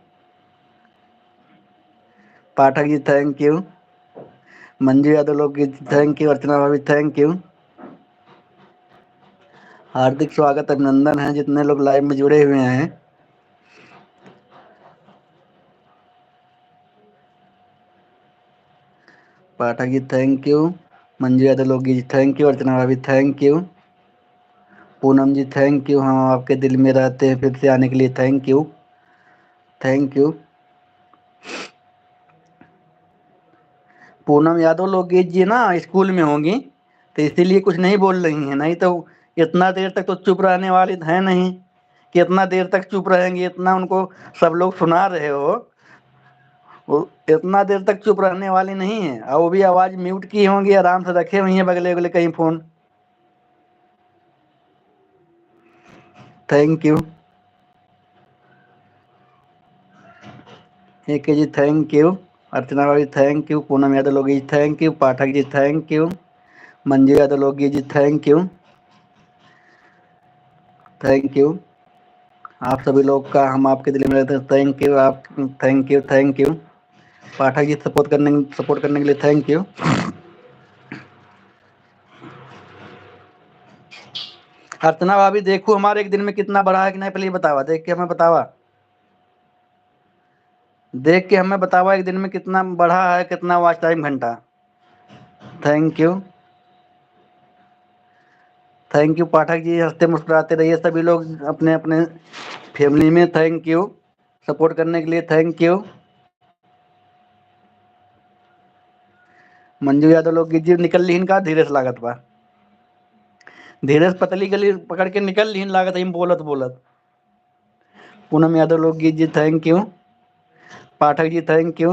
Pathak ji thank you. Manju Yadav लोकगीत थैंक यू। अर्चना भाभी थैंक यू। हार्दिक स्वागत अभिनंदन है जितने लोग लाइव में जुड़े हुए हैं। Pathak ji thank you. मंजू यादव लोकगीत थैंक यू। अर्चना भाभी thank you. Poonam ji thank you. हम आपके दिल में रहते हैं फिर से आने के लिए thank you. Thank you. Poonam Yadav लोकगीत जी ना स्कूल में होंगी तो इसीलिए कुछ नहीं बोल रही हैं, नहीं तो इतना देर तक तो चुप रहने वाली है नहीं कि इतना देर तक चुप रहेंगी। इतना उनको सब लोग सुना रहे हो, वो इतना देर तक चुप रहने वाली नहीं है। और वो भी आवाज म्यूट की होंगी, आराम से रखे हुई हैं बगले बगले कहीं फोन। Thank you. एक जी थैंक यू। अर्चना भाभी थैंक यू। पूनम यादव लोगी ji thank you. Pathak ji thank you. Manju Yadav लोगी ji thank you. Thank you. आप सभी लोग का हम आपके दिल में रहते हैं थैंक यू। आप thank you. Thank you. Pathak ji support करने के लिए थैंक यू। अर्चना भाभी देखो हमारे एक दिन में कितना बढ़ा है कि नहीं, पहले ये बतावा, देख के हमें बतावा, देख के हमें बतावा एक दिन में कितना बढ़ा है, कितना वॉच टाइम घंटा। Thank you. Thank you Pathak जी, हंसते मुस्कुराते रहिए सभी लोग अपने अपने फैमिली में। थैंक यू सपोर्ट करने के लिए। Thank you. मंजू यादव लोग जी निकल लीन का धीरे से लागत बा, धीरे से पतली गली पकड़ के निकल लीन लागत है बोलत बोलत। पूनम यादव लोग ji thank you. Pathak ji thank you.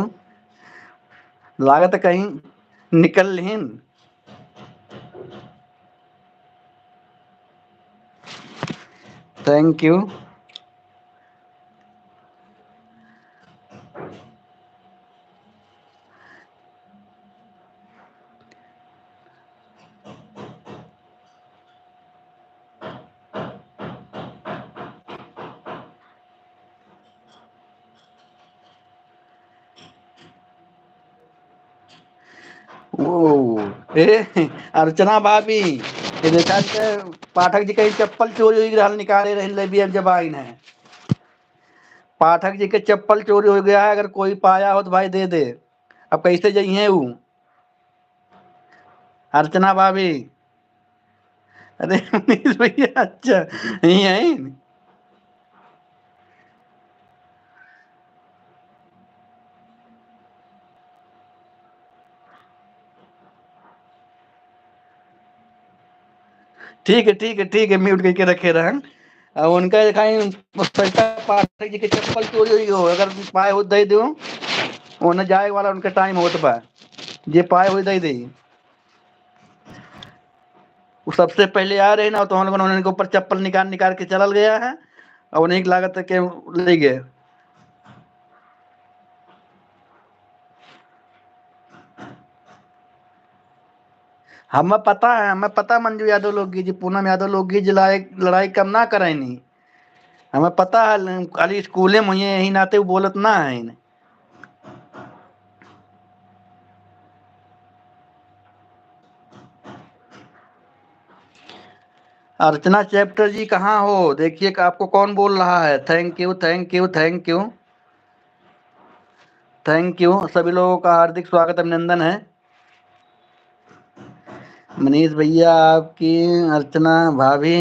लागत कहीं निकल लीन। Thank you. ओ ए अर्चना भाभी ये देखा के पाठक जी कहीं चप्पल चोरी हुई रहल निकाले रहे भी अब जब आइन है। पाठक जी के चप्पल चोरी हो गया है, अगर कोई पाया हो तो भाई दे दे। अब कैसे जाइए वो अर्चना भाभी। अरे मनीष भैया अच्छा यही है। ठीक है ठीक है ठीक है, म्यूट करके रखे रहन। अब उनका दिखाई पाठक जी के चप्पल चोरी हुई हो, अगर पाए हो दे दो, उन्हें जाए वाला उनका टाइम होत बा, जे पाए हो दे दे। वो सबसे पहले आ रहे ना तो हम लोगों ने उनके ऊपर चप्पल निकाल निकाल के चल गया है और उन्हें की लागत के ले गए। हमें पता मंजू यादव लोगी जी, पूनम यादव लोगी जी लड़ाई कम ना करे नहीं। हमें पता है खाली स्कूले में यही नाते वो बोलत ना है। अर्चना चैप्टर जी कहाँ हो, देखिए कि आपको कौन बोल रहा है। Thank you. Thank you. Thank you. Thank you सभी लोगों का हार्दिक स्वागत अभिनंदन है। मनीष भैया आपकी, अर्चना भाभी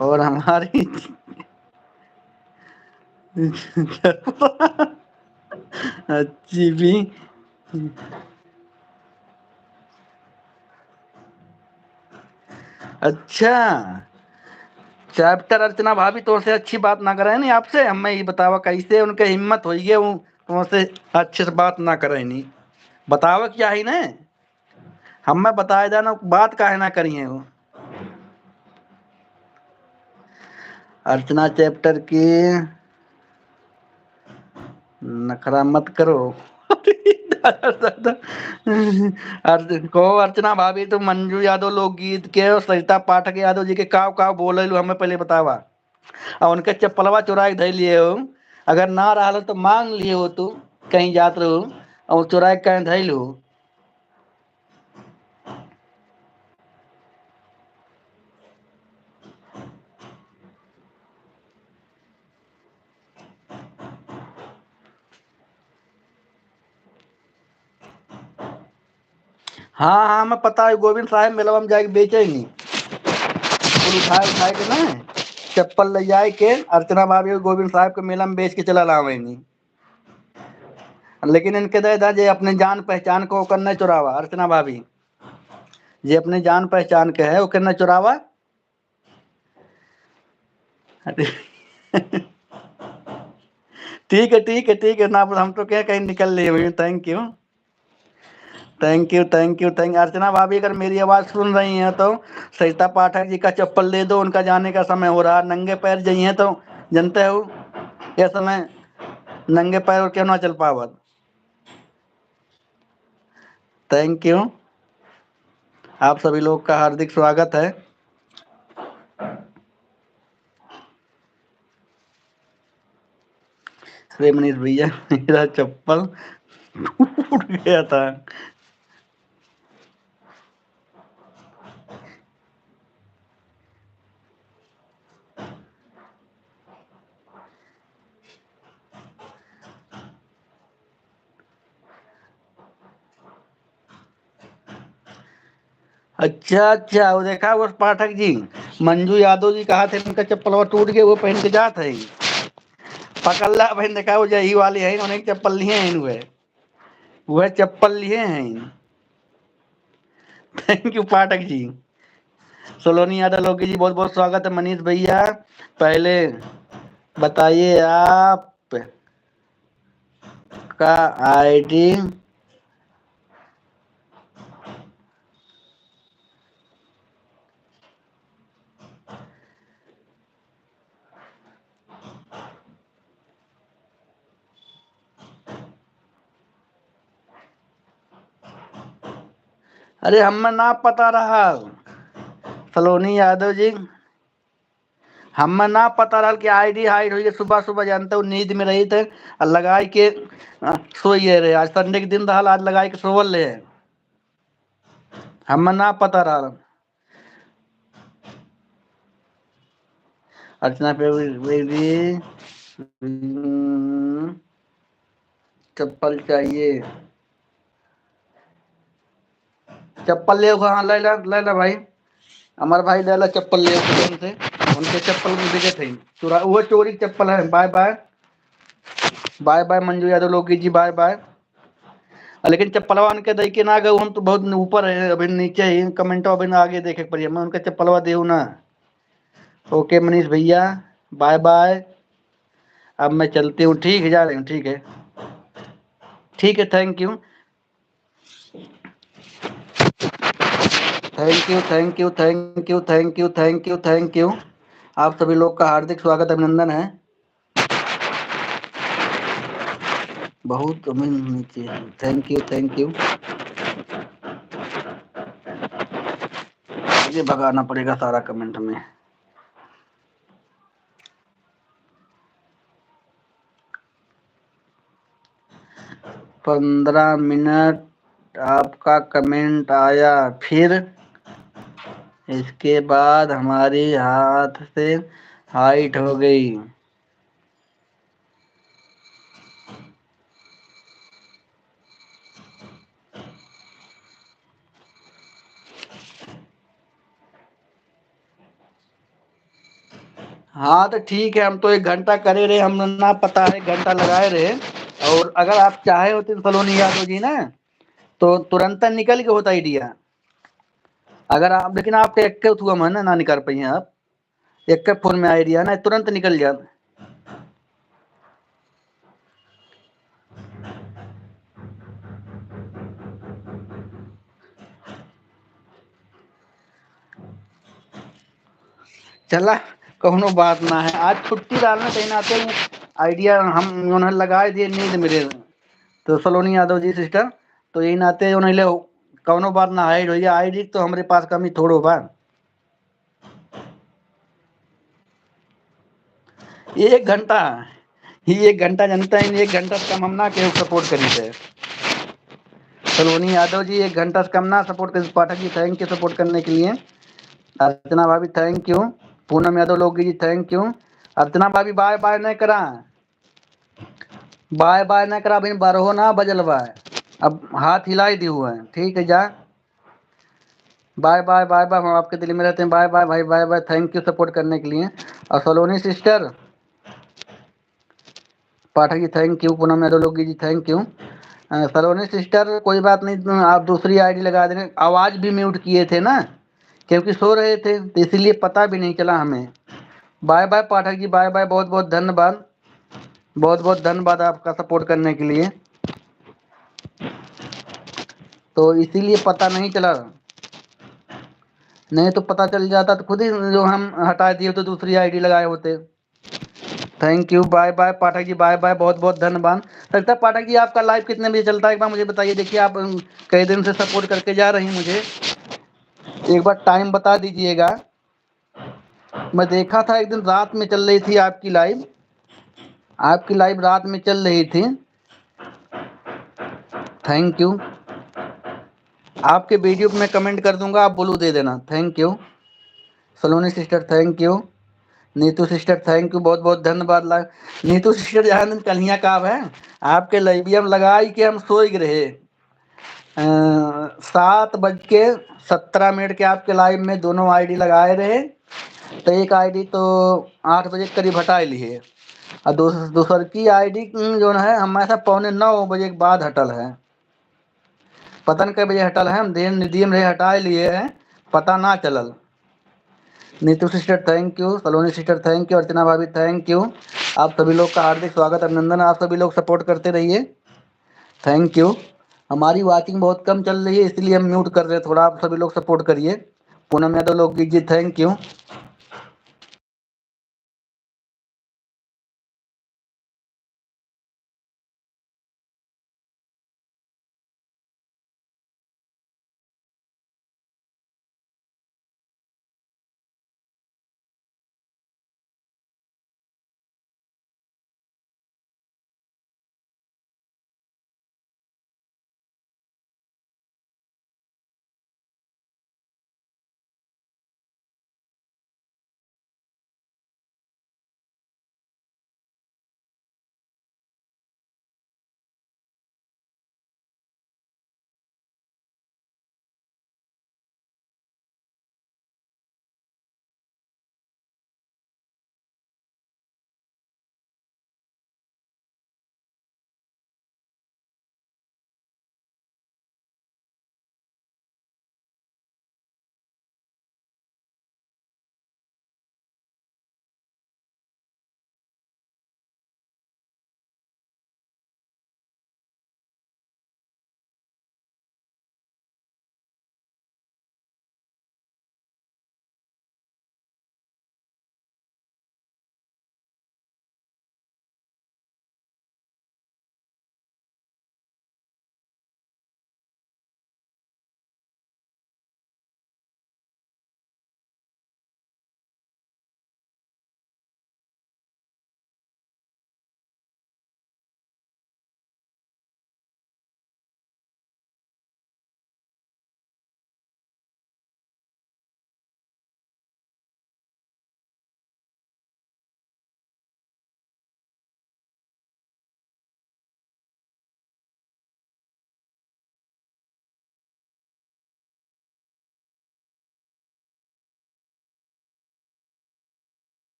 और हमारी अच्छी भी। अच्छा चैप्टर अर्चना भाभी तो से अच्छी बात ना करे नहीं आपसे, हमें ये बतावा कैसे उनके हिम्मत हो गए वो तुमसे अच्छे से बात ना करे नहीं। बतावा क्या ही ना, हमें बताया जाना बात काहे ना करी है वो। अर्चना चैप्टर की नखरा मत करो। को अर्चना भाभी तो मंजू यादव लोकगीत के और सरिता पाठक यादव जी के काव काव बोले लो, हमें पहले बतावा। और उनके चप्पलवा चुरा के धर लिए हो, अगर ना रहा तो मांग लिए हो तू। कहीं जात रहो और चुराए कहीं धैल हो। हाँ हाँ मैं पता है गोविंद साहब मेलवा में जाके बेचे नहीं उठाए के ना चप्पल ले जाए के अर्चना भाभी और गोविंद साहब के मेला में बेच के चला लावेंगी। लेकिन इनके दादा जे अपने जान पहचान को करना चुरावा अर्चना भाभी जे अपने जान पहचान के है वो करना चुरावा। ठीक है ना हम तो क्या कहीं निकल लिए। थैंक यू अर्चना भाभी अगर मेरी आवाज सुन रही हैं तो सरिता पाठक जी का चप्पल दे दो उनका जाने का समय हो रहा नंगे पैर जाइए तो जनते हो ये समय नंगे पैर और क्यों ना चल पावत। थैंक यू आप सभी लोग का हार्दिक स्वागत है। अरे मनीष भैया मेरा चप्पल टूट गया था। अच्छा वो देखा उस पाठक जी मंजू यादव जी कहा थे उनका चप्पल टूट गया वो पहन के जात है पकल्ला बहन देखा वो यही वाले है उन्हें चप्पल लिए हैं वह चप्पल लिए हैं। थैंक यू पाठक जी। सोलोनी यादव लोगी जी बहुत बहुत स्वागत है। मनीष भैया पहले बताइए आप का आईडी अरे हमें ना पता रहा सलोनी यादव जी हमें ना पता रहा कि आईडी हाइड हुई सुबह सुबह जानते हो नींद में रही थे और लगाई के सोइए रहे आज संडे के दिन रहा आज लगाई के सोवल रहे हमें ना पता रहा। अर्चना पे चप्पल चाहिए चप्पल ले हाँ ले ला भाई हमारे भाई ले ला चप्पल ले से उनके चप्पल में बिके थे चुरा वो चोरी चप्पल है। Bye bye bye bye Manju Yadav लोगी जी बाय बाय। लेकिन चप्पलवा उनके दे के ना गए हम तो बहुत ऊपर है अभी नीचे ही कमेंटो अभी आगे देखे पड़िए मैं उनका चप्पलवा देऊ ना। ओके मनीष भैया बाय बाय अब मैं चलती हूँ ठीक है जा रही हूँ ठीक है थैंक यू थैंक यू आप सभी लोग का हार्दिक स्वागत अभिनंदन है। बहुत नीचे थैंक यू मुझे भगाना पड़ेगा सारा कमेंट में। पंद्रह मिनट आपका कमेंट आया फिर इसके बाद हमारी हाथ से हाइट हो गई। हाँ तो ठीक है हम तो 1 घंटा करे रहे हम ना पता है 1 घंटा लगाए रहे और अगर आप चाहे होते तो सलोनी यादव जी ना तो तुरंत निकल के होता आइडिया अगर आप लेकिन आप एक हुआ मन ना निकाल पाइए आप एक फोन में आइडिया ना तुरंत निकल जाए। चला कौनो बात ना है आज छुट्टी डालना कहीं नाते आइडिया हम उन्हें लगाए दिए नींद मेरे तो सलोनी यादव जी सिस्टर तो यही नाते उन्हें ले कौनो बात ना हाइड हो आईडी तो हमारे पास कमी थोड़ो बा 1 घंटा ये 1 घंटा जनता इन 1 घंटा से कम हम ना केहू सपोर्ट करी थे। सलोनी यादव जी 1 घंटा से कम ना सपोर्ट करी। पाठक जी थैंक यू सपोर्ट करने के लिए। अर्चना भाभी थैंक यू। पूनम यादव लोगी जी थैंक यू। अर्चना भाभी बाय बाय नहीं करा, बाय बाय नहीं करा, अभी 12 ना बजल बा, अब हाथ हिलाई दी हुआ है। ठीक है जा, बाय बाय बाय बाय, हम आपके दिल में रहते हैं। बाय बाय भाई, bye bye, thank you support करने के लिए। और Saloni sister, Pathak ji thank you. Poonam Yadav लोगी ji thank you. Saloni sister कोई बात नहीं, आप दूसरी आईडी लगा देंगे। आवाज़ भी म्यूट किए थे ना, क्योंकि सो रहे थे, तो इसीलिए पता भी नहीं चला हमें। Bye bye Pathak ji, bye bye, बहुत बहुत धन्यवाद, बहुत बहुत धन्यवाद आपका सपोर्ट करने के लिए। तो इसीलिए पता नहीं चला, नहीं तो पता चल जाता तो खुद ही जो हम हटा दिए तो दूसरी आईडी लगाए होते। Thank you, bye bye Pathak ji, bye bye, बहुत बहुत धन्यवाद। लगता है पाठक जी आपका लाइव कितने बजे चलता है, एक बार मुझे बताइए। देखिए आप कई दिन से सपोर्ट करके जा रही मुझे, एक बार टाइम बता दीजिएगा। मैं देखा था एक दिन रात में चल रही थी आपकी लाइव, आपकी लाइव रात में चल रही थी। Thank you. आपके वीडियो पे मैं कमेंट कर दूंगा, आप ब्लू दे देना। Thank you. Saloni sister thank you. Neetu sister thank you, बहुत बहुत धन्यवाद। नीतू सिस्टर जहाँ दिन कलियाँ काब है, आपके लाइबियम लगाई के हम सोई रहे। 7:17 के आपके लाइव में दोनों आईडी लगाए रहे, तो एक आईडी तो 8 बजे के करीब हटा लिए, और दूसर की आईडी जो है हमारे साथ 8:45 के बाद हटल है। पता नहीं कई बजे हटल है, हम देर निदियम रहे हटा लिए हैं, पता ना चलल। Neetu sister thank you. Saloni sister thank you. Archana भाभी थैंक यू। आप सभी लोग का हार्दिक स्वागत, अभिनंदन। आप सभी लोग सपोर्ट करते रहिए। Thank you. हमारी वॉचिंग बहुत कम चल रही है, इसलिए हम म्यूट कर रहे हैं थोड़ा, आप सभी लोग सपोर्ट करिए। पूनम यादव लोग ji thank you.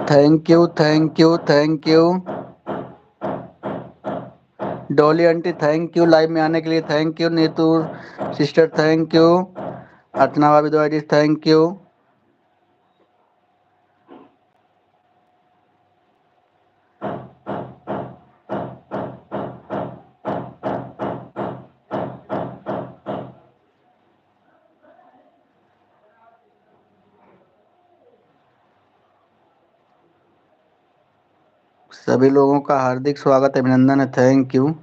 Thank you, thank you, thank you. Dolly aunty thank you live में आने के लिए, thank you. Neetu sister thank you. Archana भाभी दो आईडी थैंक यू। सभी लोगों का हार्दिक स्वागत अभिनंदन है, thank you.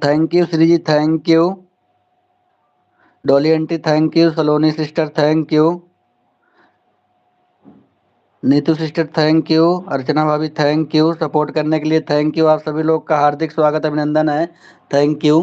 Thank you Shri ji, thank you. Dolly aunty thank you. Saloni sister thank you. Neetu sister thank you. Archana भाभी थैंक यू। सपोर्ट करने के लिए थैंक यू। आप सभी लोग का हार्दिक स्वागत अभिनंदन है। Thank you.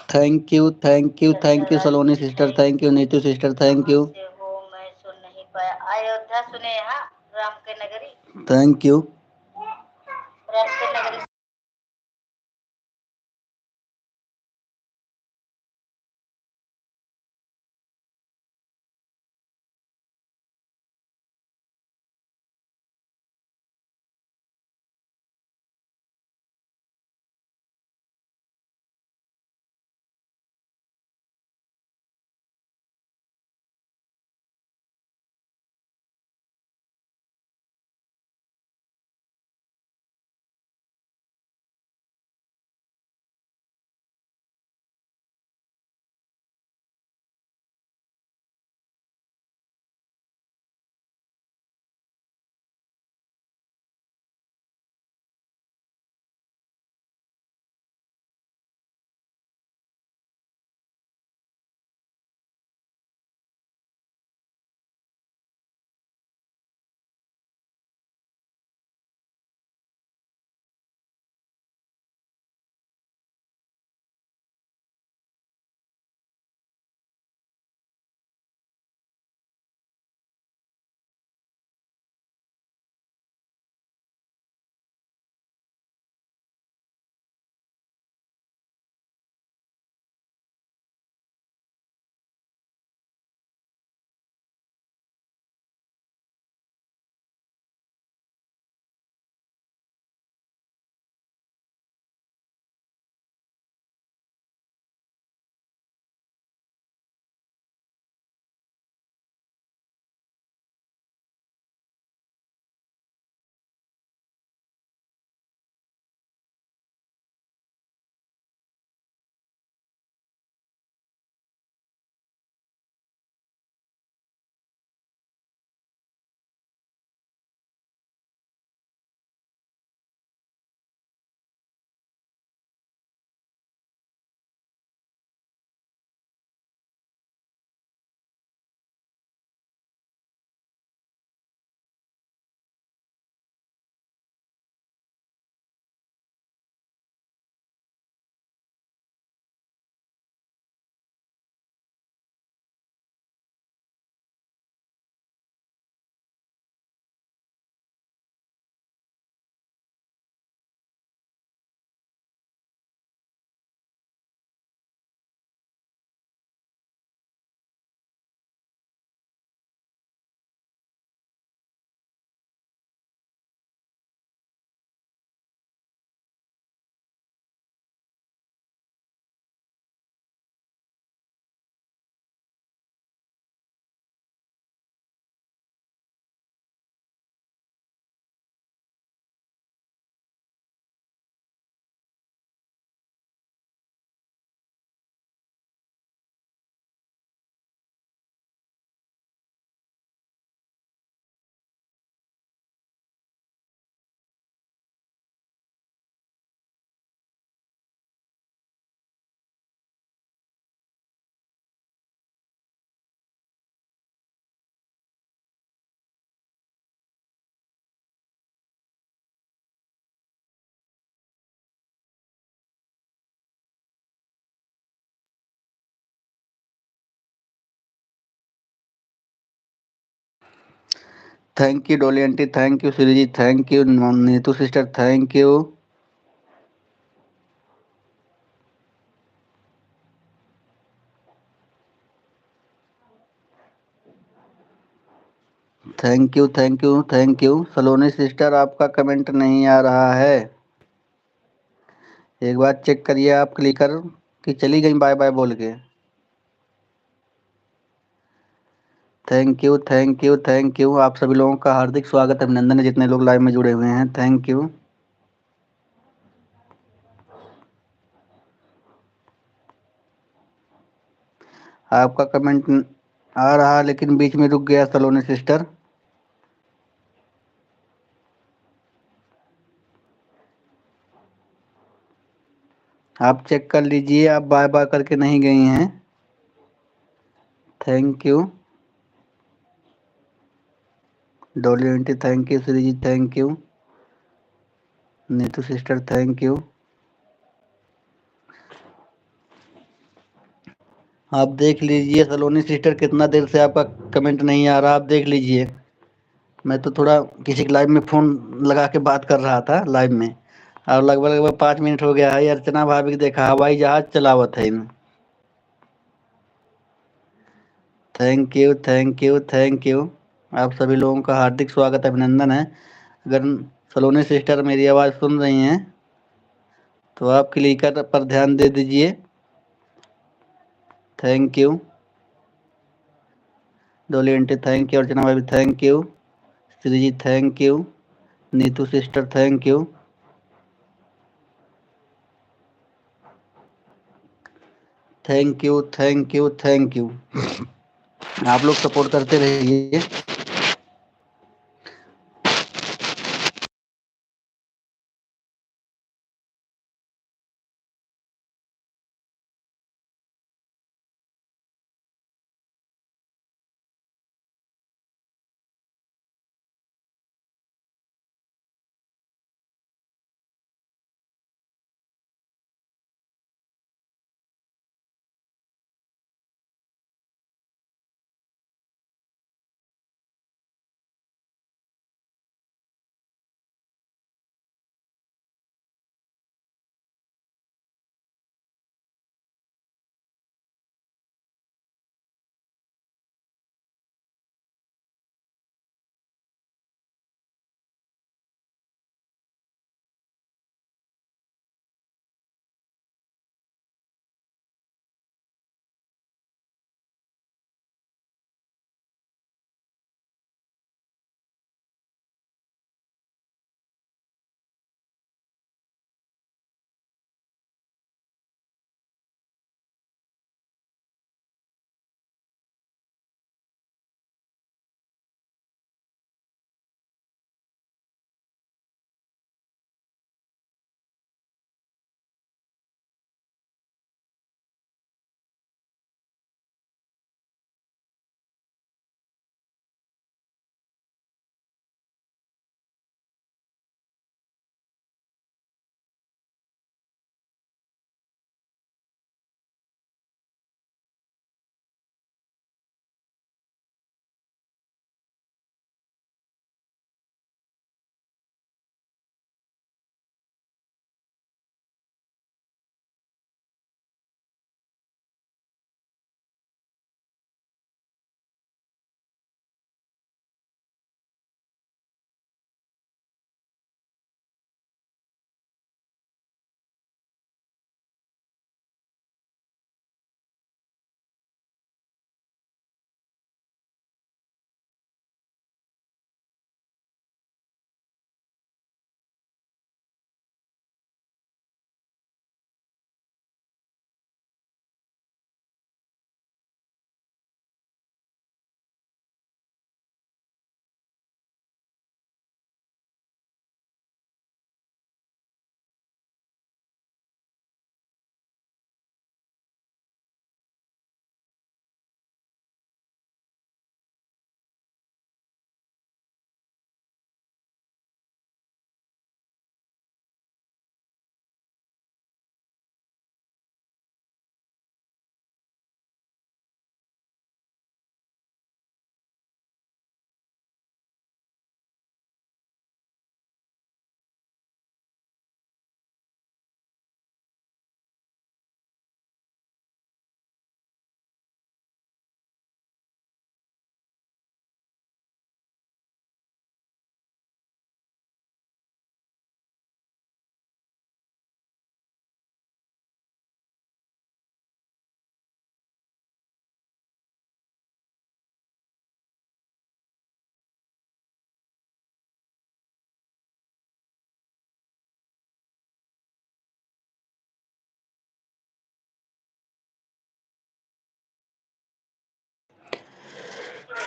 Thank you Saloni sister, thank you Neetu sister, thank you. मैं सुन नहीं पाया, अयोध्या सुने हैं राम के नगरी, थैंक यू। राम के नगरी। Thank you Dolly aunty, thank you Shri ji, thank you Neetu sister, thank you. Thank you Saloni sister, आपका कमेंट नहीं आ रहा है, एक बार चेक करिए आप क्लिकर कि चली गई बाय बाय बोल के। थैंक यू आप सभी लोगों का हार्दिक स्वागत, अभिनंदन है जितने लोग लाइव में जुड़े हुए हैं, थैंक यू। आपका कमेंट आ रहा लेकिन बीच में रुक गया सलोनी सिस्टर, आप चेक कर लीजिए, आप बाय बाय करके नहीं गई हैं। Thank you Dolly aunty, thank you Shri ji, thank you Neetu sister, thank you. आप देख लीजिए सलोनी सिस्टर, कितना देर से आपका कमेंट नहीं आ रहा, आप देख लीजिए। मैं तो थोड़ा किसी के लाइव में फ़ोन लगा के बात कर रहा था लाइव में, और लगभग लगभग 5 मिनट हो गया है। अर्चना भाभी को देखा हवाई जहाज चलावत है इन। Thank you thank you thank you. आप सभी लोगों का हार्दिक स्वागत अभिनंदन है। अगर सलोनी सिस्टर मेरी आवाज़ सुन रही हैं तो आप क्लिक पर ध्यान दे दीजिए। Thank you Dolly aunty, thank you Archana भाभी, thank you Shri ji, thank you Neetu sister, thank you. Thank you thank you thank you. आप लोग सपोर्ट करते रहिए।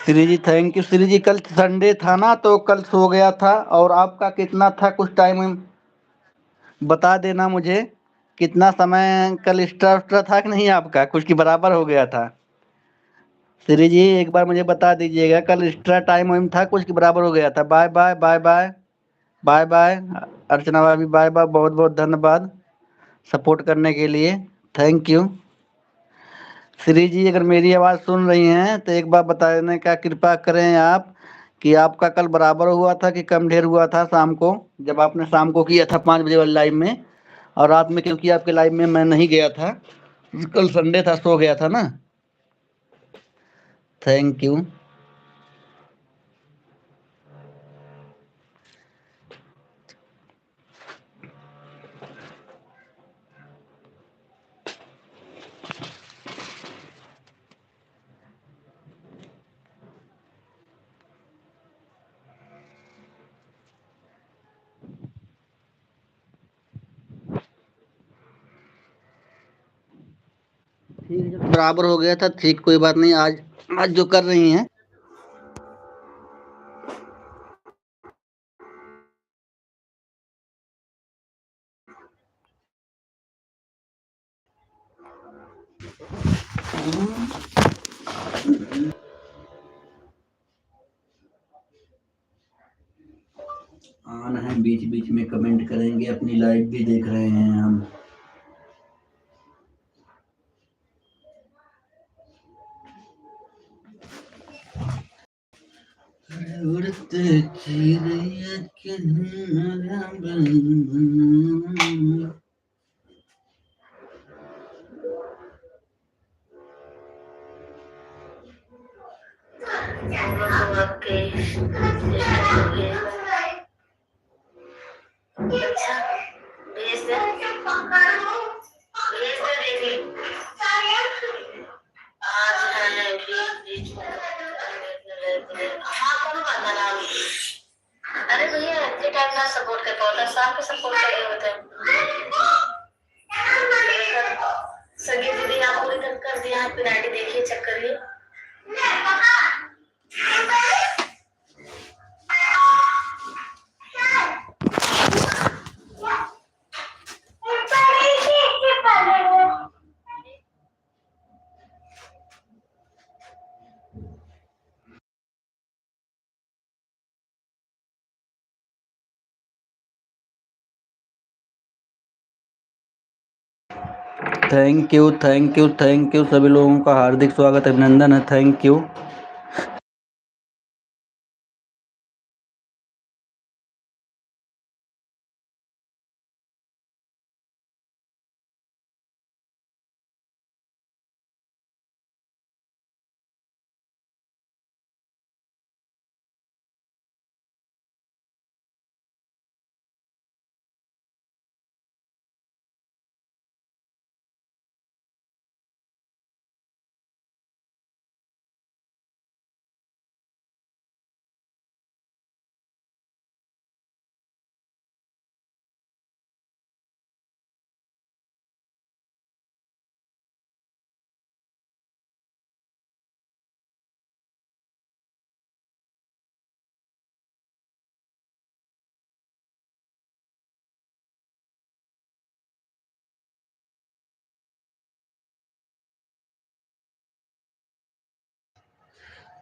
Shri ji thank you. श्री जी कल संडे था ना, तो कल सो गया था। और आपका कितना था, कुछ टाइम बता देना मुझे। कितना समय कल एक्स्ट्रा एक्स्ट्रा था कि नहीं आपका, कुछ की बराबर हो गया था? श्री जी एक बार मुझे बता दीजिएगा, कल एक्स्ट्रा टाइम वाइम था कुछ के बराबर हो गया था? Bye bye bye bye bye bye. Archana भाभी बाय बाय, बहुत बहुत धन्यवाद सपोर्ट करने के लिए, थैंक यू। श्री जी अगर मेरी आवाज़ सुन रही हैं तो एक बार बताने का कृपा करें आप कि आपका कल बराबर हुआ था कि कम ढेर हुआ था शाम को, जब आपने शाम को किया था 5 बजे वाली लाइव में। और रात में क्योंकि आपके लाइव में मैं नहीं गया था, कल संडे था, सो गया था ना। Thank you. ठीक है, जब बराबर हो गया था ठीक, कोई बात नहीं। आज आज जो कर रही हैं ऑन है, बीच बीच में कमेंट करेंगे, अपनी लाइव भी देख रहे हैं हम। उड़ते चिड़िया के अच्छा भेज दे, भेज दे, देख ली आज है बीच बीच में। हाँ कौन बात नाम। अरे भैया इतने टाइम ना सपोर्ट कर पाता, शाम के सपोर्ट चाहिए होते हैं। संगीत दीदी ने आपको रिटर्न कर दिया है, पेनाल्टी देखिए, चेक करिए। Thank you, thank you, thank you. सभी लोगों का हार्दिक स्वागत, अभिनंदन है। Thank you.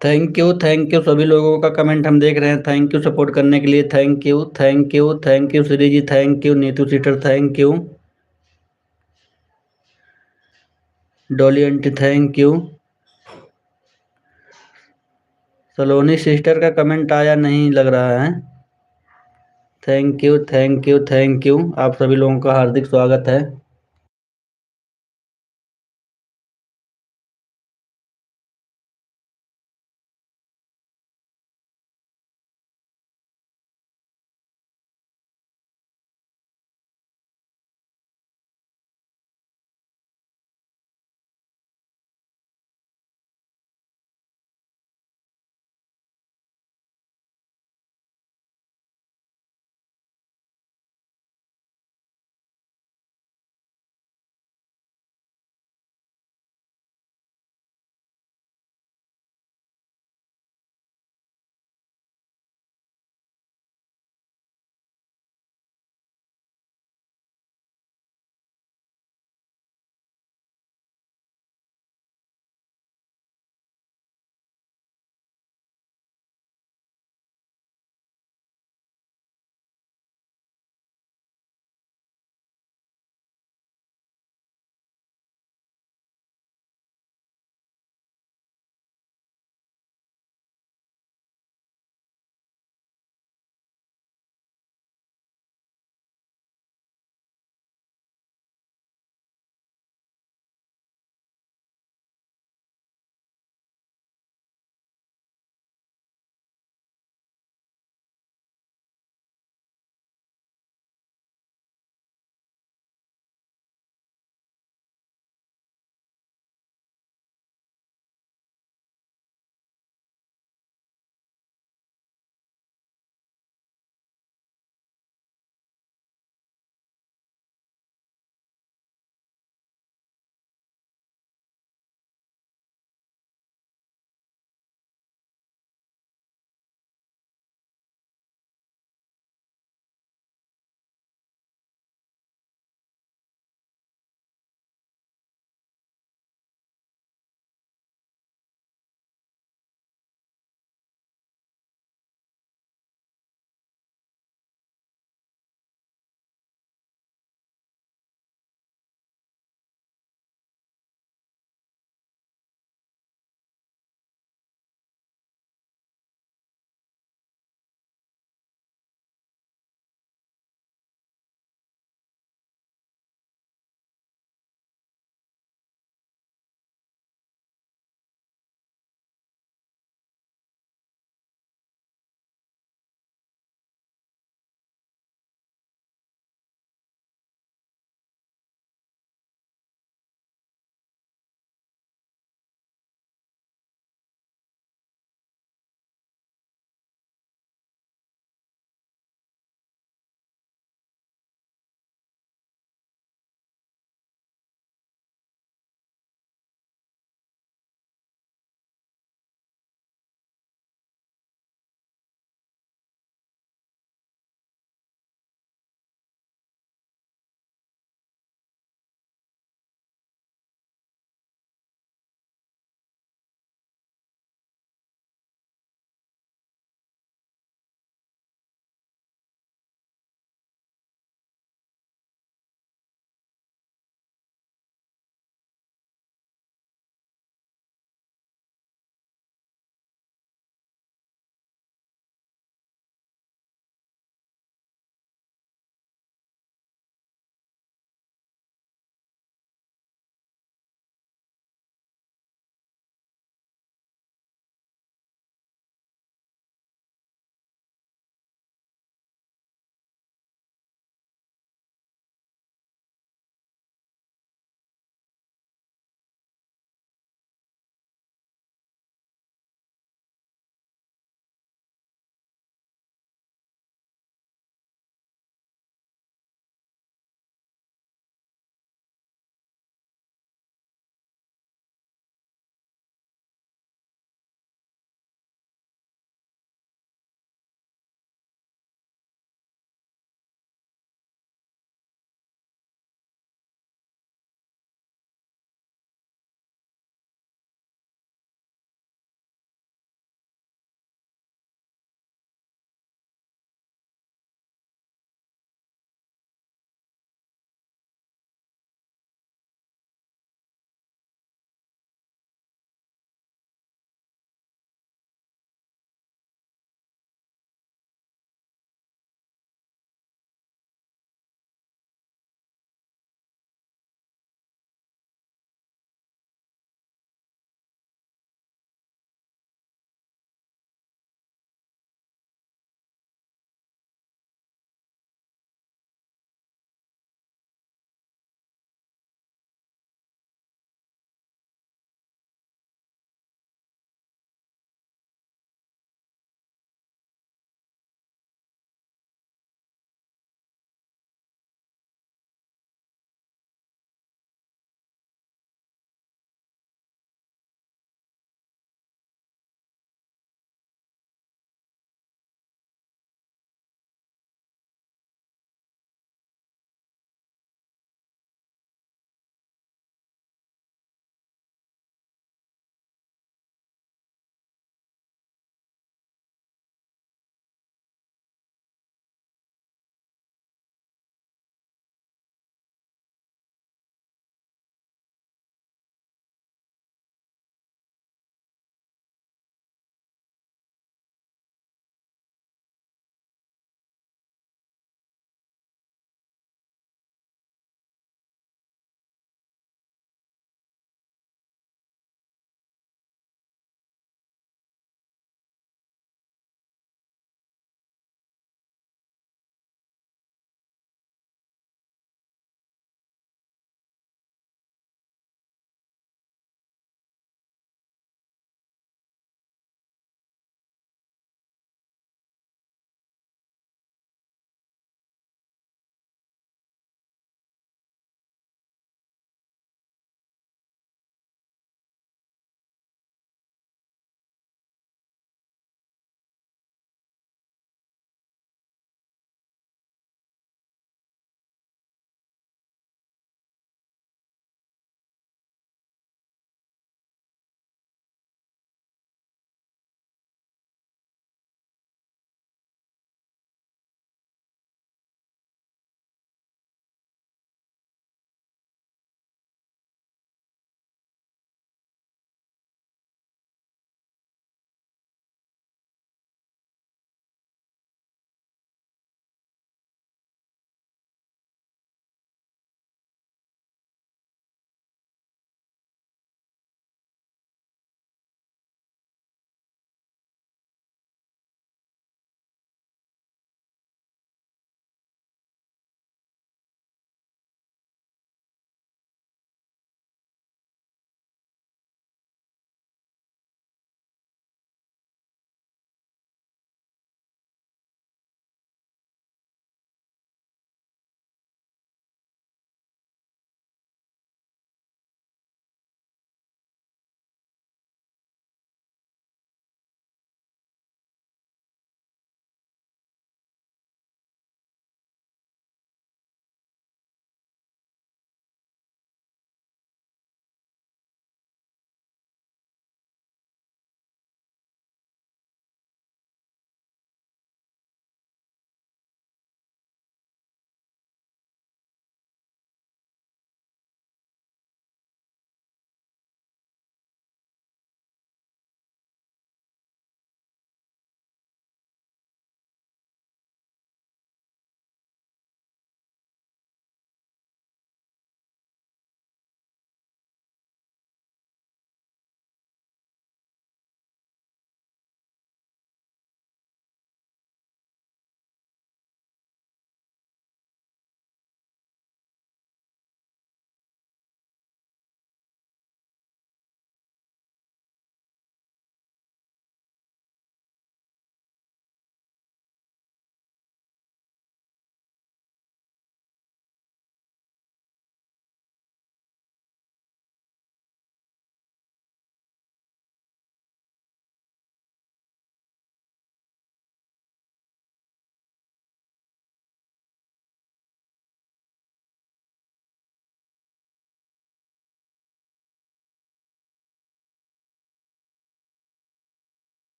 Thank you, thank you. सभी लोगों का कमेंट हम देख रहे हैं। थैंक यू सपोर्ट करने के लिए। Thank you, thank you, thank you. Shri ji thank you. Neetu sister thank you. Dolly aunty thank you. Saloni sister का कमेंट आया नहीं लग रहा है। Thank you, thank you, thank you. आप सभी लोगों का हार्दिक स्वागत है।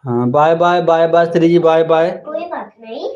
हाँ, bye bye bye bye Shri ji, bye bye. कोई बात नहीं।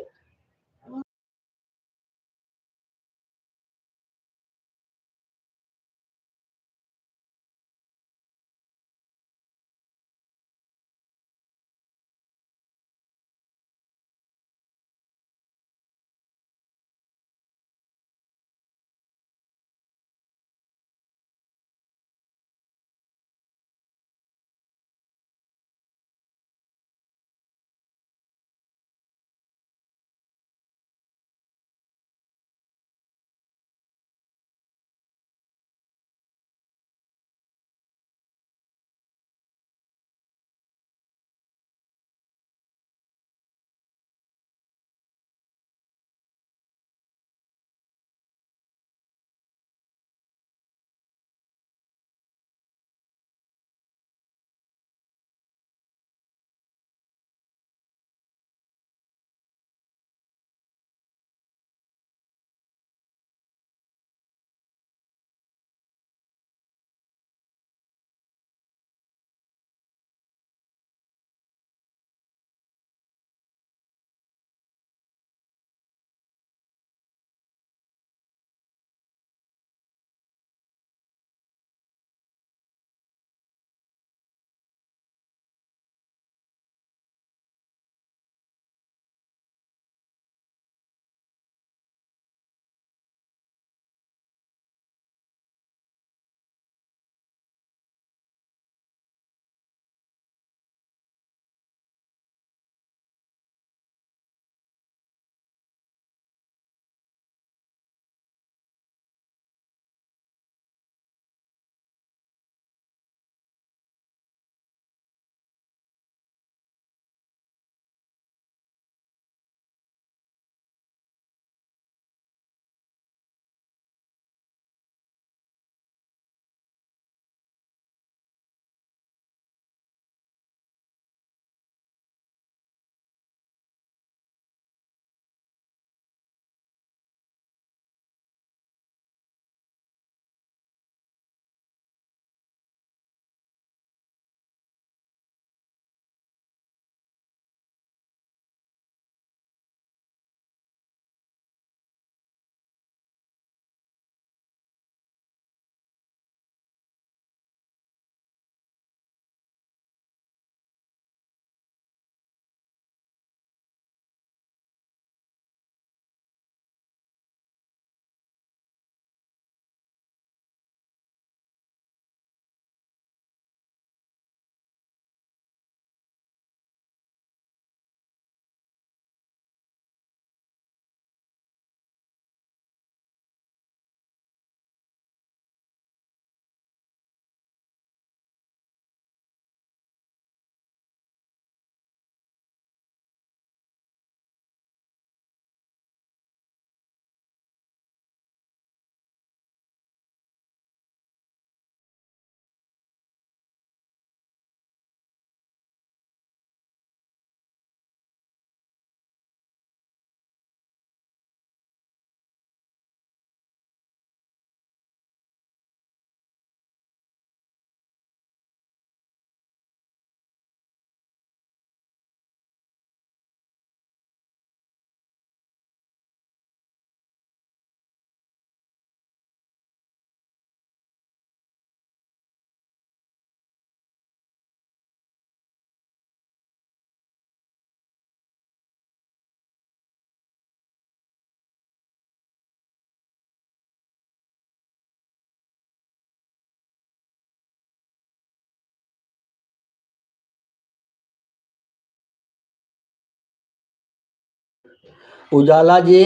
उजाला जी,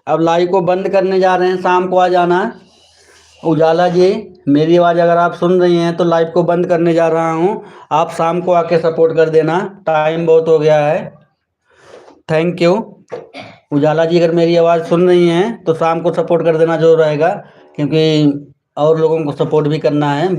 अब लाइव को बंद करने जा रहे हैं, शाम को आ जाना। उजाला जी, मेरी आवाज़ अगर आप सुन रही हैं तो लाइव को बंद करने जा रहा हूँ, आप शाम को आके सपोर्ट कर देना, टाइम बहुत हो गया है। Thank you. उजाला जी, अगर मेरी आवाज़ सुन रही हैं तो शाम को सपोर्ट कर देना जो रहेगा, क्योंकि और लोगों को सपोर्ट भी करना है।